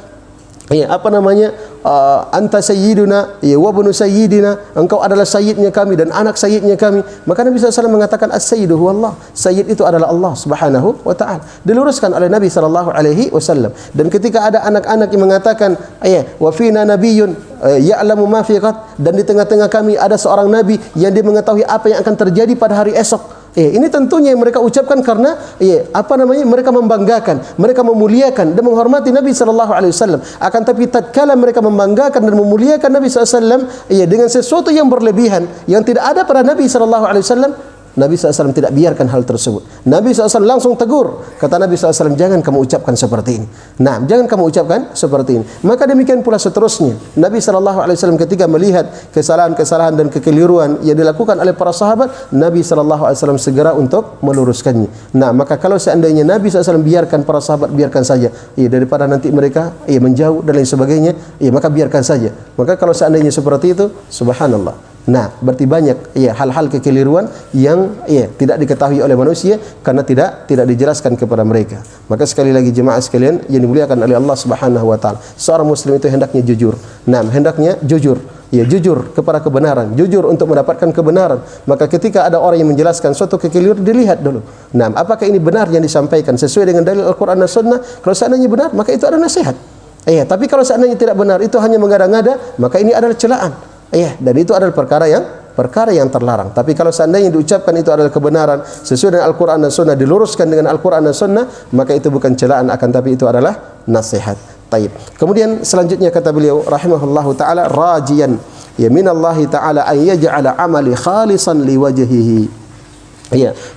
anta sayyiduna wa ibnu sayyidina, engkau adalah sayyidnya kami dan anak sayyidnya kami. Maka Nabi SAW mengatakan as-sayyidu huwallah, sayyid itu adalah Allah Subhanahu wa taala. Diluruskan oleh Nabi SAW. Dan ketika ada anak-anak yang mengatakan wa fina nabiyyun ya'lamu ma fi ghad, dan di tengah-tengah kami ada seorang nabi yang dia mengetahui apa yang akan terjadi pada hari esok. Ini tentunya yang mereka ucapkan karena mereka membanggakan, mereka memuliakan dan menghormati Nabi SAW. Akan tapi tatkala mereka membanggakan dan memuliakan Nabi SAW dengan sesuatu yang berlebihan yang tidak ada pada Nabi SAW, Nabi SAW tidak biarkan hal tersebut. Nabi SAW langsung tegur. Kata Nabi SAW, jangan kamu ucapkan seperti ini. Nah, jangan kamu ucapkan seperti ini. Maka demikian pula seterusnya. Nabi SAW ketika melihat kesalahan-kesalahan dan kekeliruan yang dilakukan oleh para sahabat, Nabi SAW segera untuk meluruskannya. Nah, maka kalau seandainya Nabi SAW biarkan para sahabat, biarkan saja. Daripada nanti mereka menjauh dan lain sebagainya, maka biarkan saja. Maka kalau seandainya seperti itu, subhanallah. Nah, berarti banyak hal-hal kekeliruan yang tidak diketahui oleh manusia karena tidak dijelaskan kepada mereka. Maka sekali lagi jemaah sekalian yang dimuliakan oleh Allah Subhanahu wa taala, seorang muslim itu hendaknya jujur. Nah, hendaknya jujur. Jujur kepada kebenaran, jujur untuk mendapatkan kebenaran. Maka ketika ada orang yang menjelaskan suatu kekeliruan, dilihat dulu. Nah, apakah ini benar yang disampaikan sesuai dengan dalil Al-Qur'an dan Sunnah? Kalau seandainya benar, maka itu adalah nasihat. Tapi kalau seandainya tidak benar, itu hanya mengada-ngada, maka ini adalah celaan. Dan itu adalah perkara yang terlarang. Tapi kalau seandainya diucapkan itu adalah kebenaran sesuai dengan Al-Quran dan Sunnah, diluruskan dengan Al-Quran dan Sunnah, maka itu bukan celaan, akan tapi itu adalah nasihat. Taib. Kemudian selanjutnya kata beliau rahimahullahu taala, rajiyan minallahi taala an yaj'ala amali khalisan liwajhihi.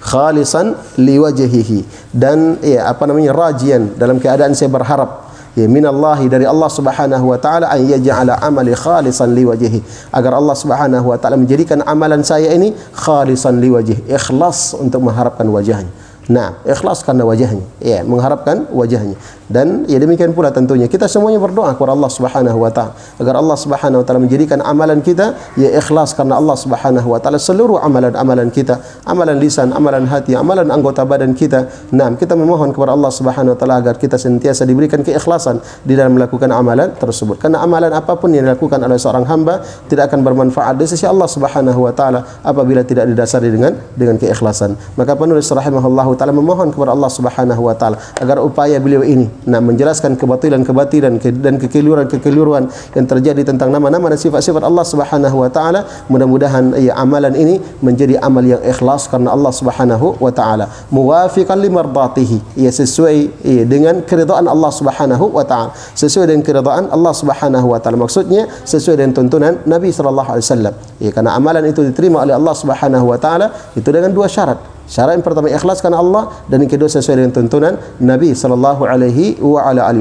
Khalisan liwajhihi. Dan rajian, dalam keadaan saya berharap minallahi, dari Allah Subhanahu wa taala, an yaj'ala amali khalisan liwajhihi, agar Allah Subhanahu wa taala menjadikan amalan saya ini khalisan liwajhihi, ikhlas untuk mengharapkan wajahnya. Nah, ikhlas karena wajahnya, mengharapkan wajahnya. Dan demikian pula tentunya kita semuanya berdoa kepada Allah Subhanahu wa taala agar Allah Subhanahu wa taala menjadikan amalan kita ikhlas karena Allah Subhanahu wa taala. Seluruh amalan-amalan kita, amalan lisan, amalan hati, amalan anggota badan kita, nah, kita memohon kepada Allah Subhanahu wa taala agar kita senantiasa diberikan keikhlasan di dalam melakukan amalan tersebut. Karena amalan apapun yang dilakukan oleh seorang hamba tidak akan bermanfaat di sisi Allah Subhanahu wa taala apabila tidak didasari dengan keikhlasan. Maka penulis rahimahullahu taala memohon kepada Allah Subhanahu wa taala agar upaya beliau ini menjelaskan kebatilan-kebatilan dan kekeliruan-kekeliruan yang terjadi tentang nama-nama dan sifat-sifat Allah Subhanahu wa taala, mudah-mudahan amalan ini menjadi amal yang ikhlas karena Allah Subhanahu wa taala, muwafiqan limardatihi, sesuai dengan keridhaan Allah Subhanahu wa taala, sesuai dengan keridhaan Allah Subhanahu wa taala, maksudnya sesuai dengan tuntunan Nabi sallallahu alaihi wasallam. Karena amalan itu diterima oleh Allah Subhanahu wa taala itu dengan dua syarat. Syarat yang pertama ikhlas karena Allah, dan yang kedua sesuai dengan tuntunan Nabi sallallahu alaihi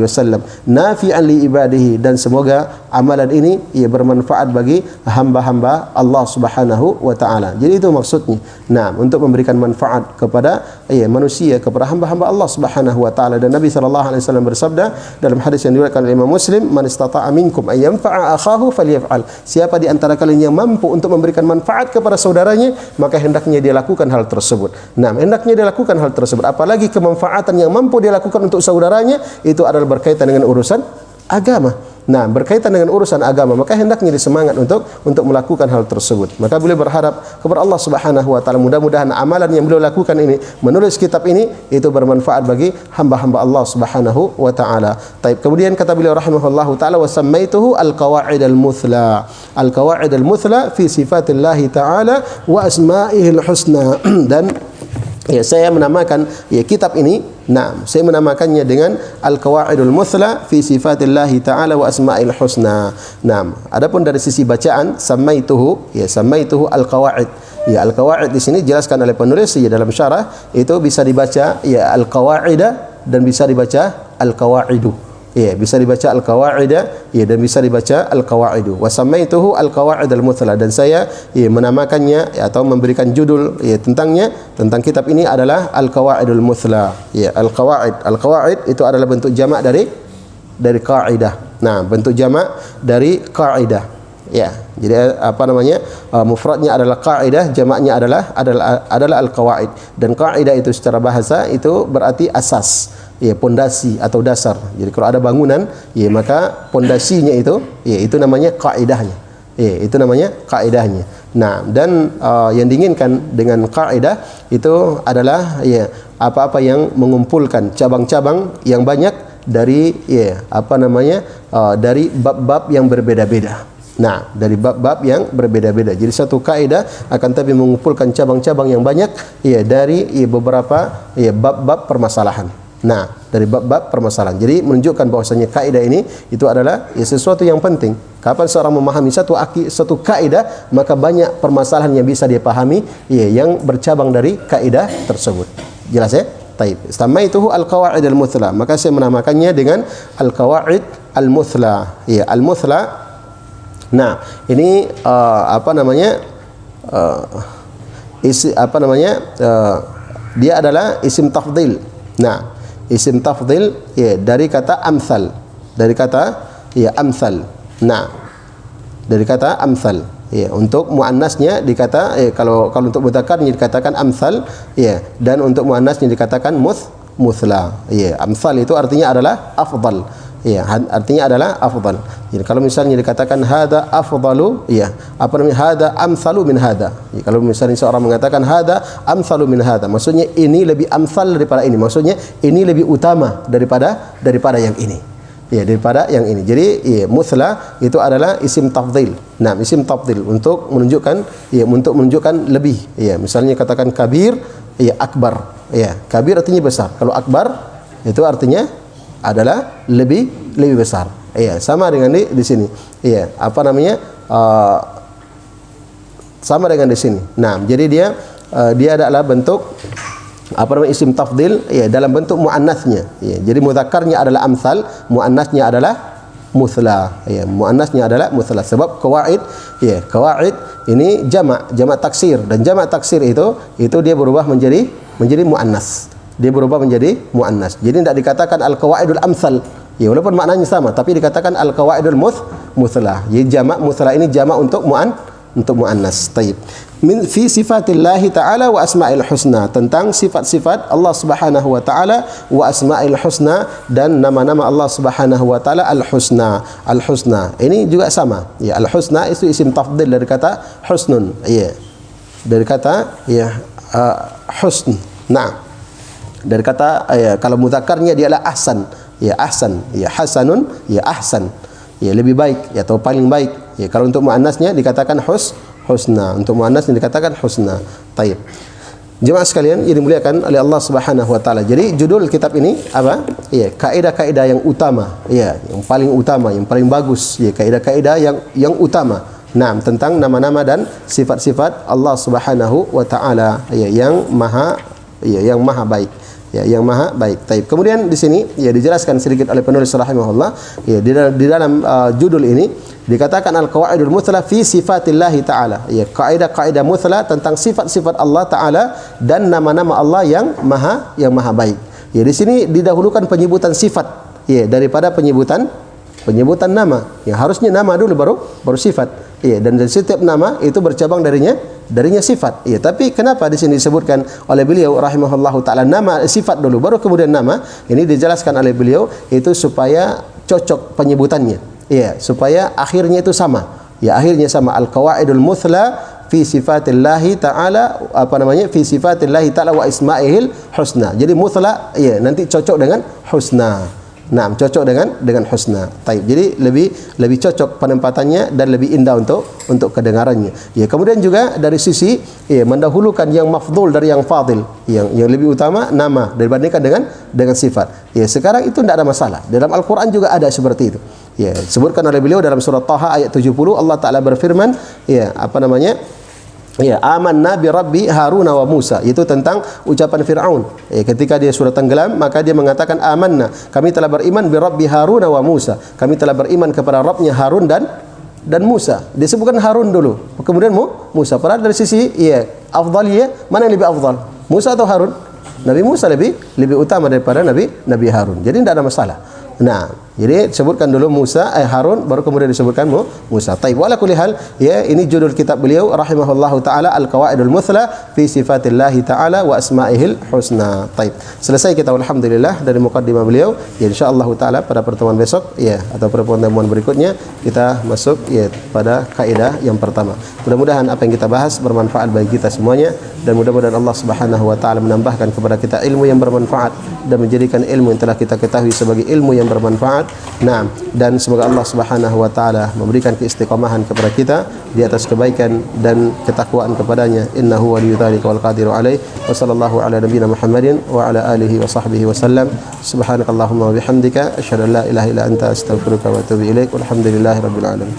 wasallam. Nafi'an li ibadihi, dan semoga amalan ini bermanfaat bagi hamba-hamba Allah Subhanahu wa taala. Jadi itu maksudnya. Nah, untuk memberikan manfaat kepada manusia, kepada hamba-hamba Allah Subhanahu wa taala. Dan Nabi sallallahu alaihi wasallam bersabda dalam hadis yang diriwayatkan oleh Imam Muslim, "Man istata'a minkum ay yanfa'a akhahu falyaf'al." Siapa di antara kalian yang mampu untuk memberikan manfaat kepada saudaranya, maka hendaknya dia lakukan hal tersebut. Nah, hendaknya dia lakukan hal tersebut. Apalagi kemanfaatan yang mampu dia lakukan untuk saudaranya itu adalah berkaitan dengan urusan agama. Nah, berkaitan dengan urusan agama, maka hendaknya disemangat untuk melakukan hal tersebut. Maka beliau berharap kepada Allah Subhanahu wa taala, mudah-mudahan amalan yang beliau lakukan ini, menulis kitab ini, itu bermanfaat bagi hamba-hamba Allah Subhanahu wa taala. Taib. Kemudian kata beliau rahimahullahu taala, wa sammaituhu al-qawaid al-muthla. Al-qawaid al-muthla fi sifatillah taala wa asma'ihil husna. Dan saya menamakan kitab ini, saya menamakannya dengan Al-Qawaidul Muthla fi Sifatillah Ta'ala wa Asma'il Husna. Adapun dari sisi bacaan, samaituhu Al-Qawaid. Al-Qawaid di sini jelaskan oleh penulis dalam syarah, itu bisa dibaca Al-Qawaidah dan bisa dibaca Al-Qawaidu. Ya, bisa dibaca al-qawaidah, ya, dan bisa dibaca al-qawaidu. Wa samaituhu al-qawaid al-muthla, dan saya menamakannya atau memberikan judul tentangnya, tentang kitab ini adalah al-qawaidul muthla. Ya, al-qawaid itu adalah bentuk jamak dari kaidah. Nah, bentuk jamak dari kaidah. Ya, jadi mufradnya adalah kaidah, jamaknya adalah al-qawaid. Dan kaidah itu secara bahasa itu berarti asas. Ya, pondasi atau dasar. Jadi kalau ada bangunan, ya, maka pondasinya itu namanya kaidahnya. Ya, itu namanya kaidahnya. Nah, dan yang diinginkan dengan kaidah itu adalah apa-apa yang mengumpulkan cabang-cabang yang banyak dari dari bab-bab yang berbeda-beda. Nah, dari bab-bab yang berbeda-beda. Jadi satu kaidah akan tapi mengumpulkan cabang-cabang yang banyak dari beberapa bab-bab permasalahan. Nah, dari bab-bab permasalahan. Jadi menunjukkan bahwasanya kaidah ini itu adalah sesuatu yang penting. Kapan seorang memahami satu kaidah, maka banyak permasalahan yang bisa dia pahami yang bercabang dari kaidah tersebut. Jelas ya? Taib. Samaituhu al-qawaid al-muthla. Maka saya menamakannya dengan al-qawaid al-muthla. Ya, al-muthla. Nah, ini dia adalah isim tafdil. Nah, isim tafdil dari kata amsal. Dari kata amsal. Nah, dari kata amsal. Ya, untuk muannasnya dikata kalau untuk mudzakarnya dikatakan amsal, dan untuk muannasnya dikatakan muthla. Ya, amsal itu artinya adalah afdal. Ya, artinya adalah afdal. Jadi kalau misalnya dikatakan hada afdalu, hada amsalu min hada. Ya, kalau misalnya seorang mengatakan hada amsalu min hada, maksudnya ini lebih amsal daripada ini. Maksudnya ini lebih utama daripada yang ini. Ya, daripada yang ini. Jadi muthla itu adalah isim tafdhil. Nah, isim tafdhil untuk menunjukkan lebih. Ya, misalnya katakan kabir, akbar. Ya, kabir artinya besar. Kalau akbar itu artinya adalah lebih besar. Iya, sama dengan di sini. Iya, sama dengan di sini. Nah, jadi dia adalah bentuk isim tafdil dalam bentuk muannasnya. Iya, jadi mudzakarnya adalah amsal, muannasnya adalah muthla. Iya, muannasnya adalah muthla. Sebab qawaid ini jamak taksir, dan jamak taksir itu dia berubah menjadi muannas. Dia berubah menjadi muannas. Jadi tidak dikatakan al-qawaidul amsal. Ya, walaupun maknanya sama, tapi dikatakan al-qawaidul muthla. Jadi jamak muthla ini jamak untuk muannas. Taib. Fi sifatillah ta'ala wa asma'il husna, tentang sifat-sifat Allah Subhanahu wa taala wa asma'il husna, dan nama-nama Allah Subhanahu wa taala al-husna. Al-husna ini juga sama. Ya, al-husna itu isim tafdhil dari kata husnun. Ya. Dari kata husn. Nah, dari kata kalau mudzakarnya dia adalah ahsan, ahsan, hasanun, ahsan, lebih baik atau paling baik. Kalau untuk muannasnya dikatakan husna, untuk muannasnya dikatakan husna. Taib. Jemaah sekalian yang dimuliakan oleh Allah Subhanahu wa taala. Jadi judul kitab ini apa? Kaidah-kaidah yang utama, yang paling utama, yang paling bagus, kaidah-kaidah yang utama. Nah, tentang nama-nama dan sifat-sifat Allah Subhanahu wa taala yang maha baik. Yang maha baik. Taib. Kemudian di sini dijelaskan sedikit oleh penulis rahimahullah, di dalam judul ini dikatakan al-qawaidul muthla fi sifatillah taala. Kaidah-kaidah muthla tentang sifat-sifat Allah taala dan nama-nama Allah yang maha baik. Di sini didahulukan penyebutan sifat daripada penyebutan nama. Harusnya nama dulu baru sifat. Dan dari setiap nama itu bercabang darinya sifat. Tapi kenapa di sini disebutkan oleh beliau rahimahullahu taala nama sifat dulu baru kemudian nama? Ini dijelaskan oleh beliau itu supaya cocok penyebutannya. Supaya akhirnya itu sama. Akhirnya sama al-qawaidul muthla fi sifatillahi ta'ala fi sifatillahi ta'ala wa isma'ihil husna. Jadi muthla nanti cocok dengan husna. Nah, cocok dengan husna. Taib. Jadi lebih cocok penempatannya dan lebih indah untuk kedengarannya. Kemudian juga dari sisi mendahulukan yang mafdhul dari yang fadil, yang lebih utama nama dibandingkan dengan sifat. Sekarang itu tidak ada masalah. Dalam Al-Qur'an juga ada seperti itu. Disebutkan oleh beliau dalam surah Taha ayat 70, Allah Taala berfirman, Ya, amanna bi rabbi Harun wa Musa. Itu tentang ucapan Firaun. Ketika dia sudah tenggelam, maka dia mengatakan amanna, kami telah beriman bi rabbi Harun wa Musa. Kami telah beriman kepada Rabbnya Harun dan Musa. Disebutkan Harun dulu, kemudian Musa. Padahal dari sisi afdaliyah, mana yang lebih afdal? Musa atau Harun? Nabi Musa lebih utama daripada Nabi Harun. Jadi tidak ada masalah. Nah, jadi sebutkan dulu Harun, baru kemudian disebutkan Musa. Taib. Wala kulli hal, ya, ini judul kitab beliau rahimahullahu taala Al-Qawaidul Muthla fi Sifatillah taala wa Asma'ihil Husna. Taib. Selesai kita alhamdulillah dari mukaddimah beliau. Ya, insyaallah taala pada pertemuan besok, ya, atau pertemuan berikutnya kita masuk pada kaidah yang pertama. Mudah-mudahan apa yang kita bahas bermanfaat bagi kita semuanya, dan mudah-mudahan Allah Subhanahu wa taala menambahkan kepada kita ilmu yang bermanfaat dan menjadikan ilmu yang telah kita ketahui sebagai ilmu yang bermanfaat. Nah, dan semoga Allah Subhanahu wa taala memberikan keistiqomahan kepada kita di atas kebaikan dan ketakwaan kepadanya. Innahu waliyudzalika wal qadiru alaih. Wa sallallahu ala nabiyyina Muhammadin wa ala alihi wa sahbihi wasallam. Subhanakallahumma wa bihamdika asyhadu an la ilaha illa anta astaghfiruka wa atubu ilaik. Walhamdulillahirabbil alamin.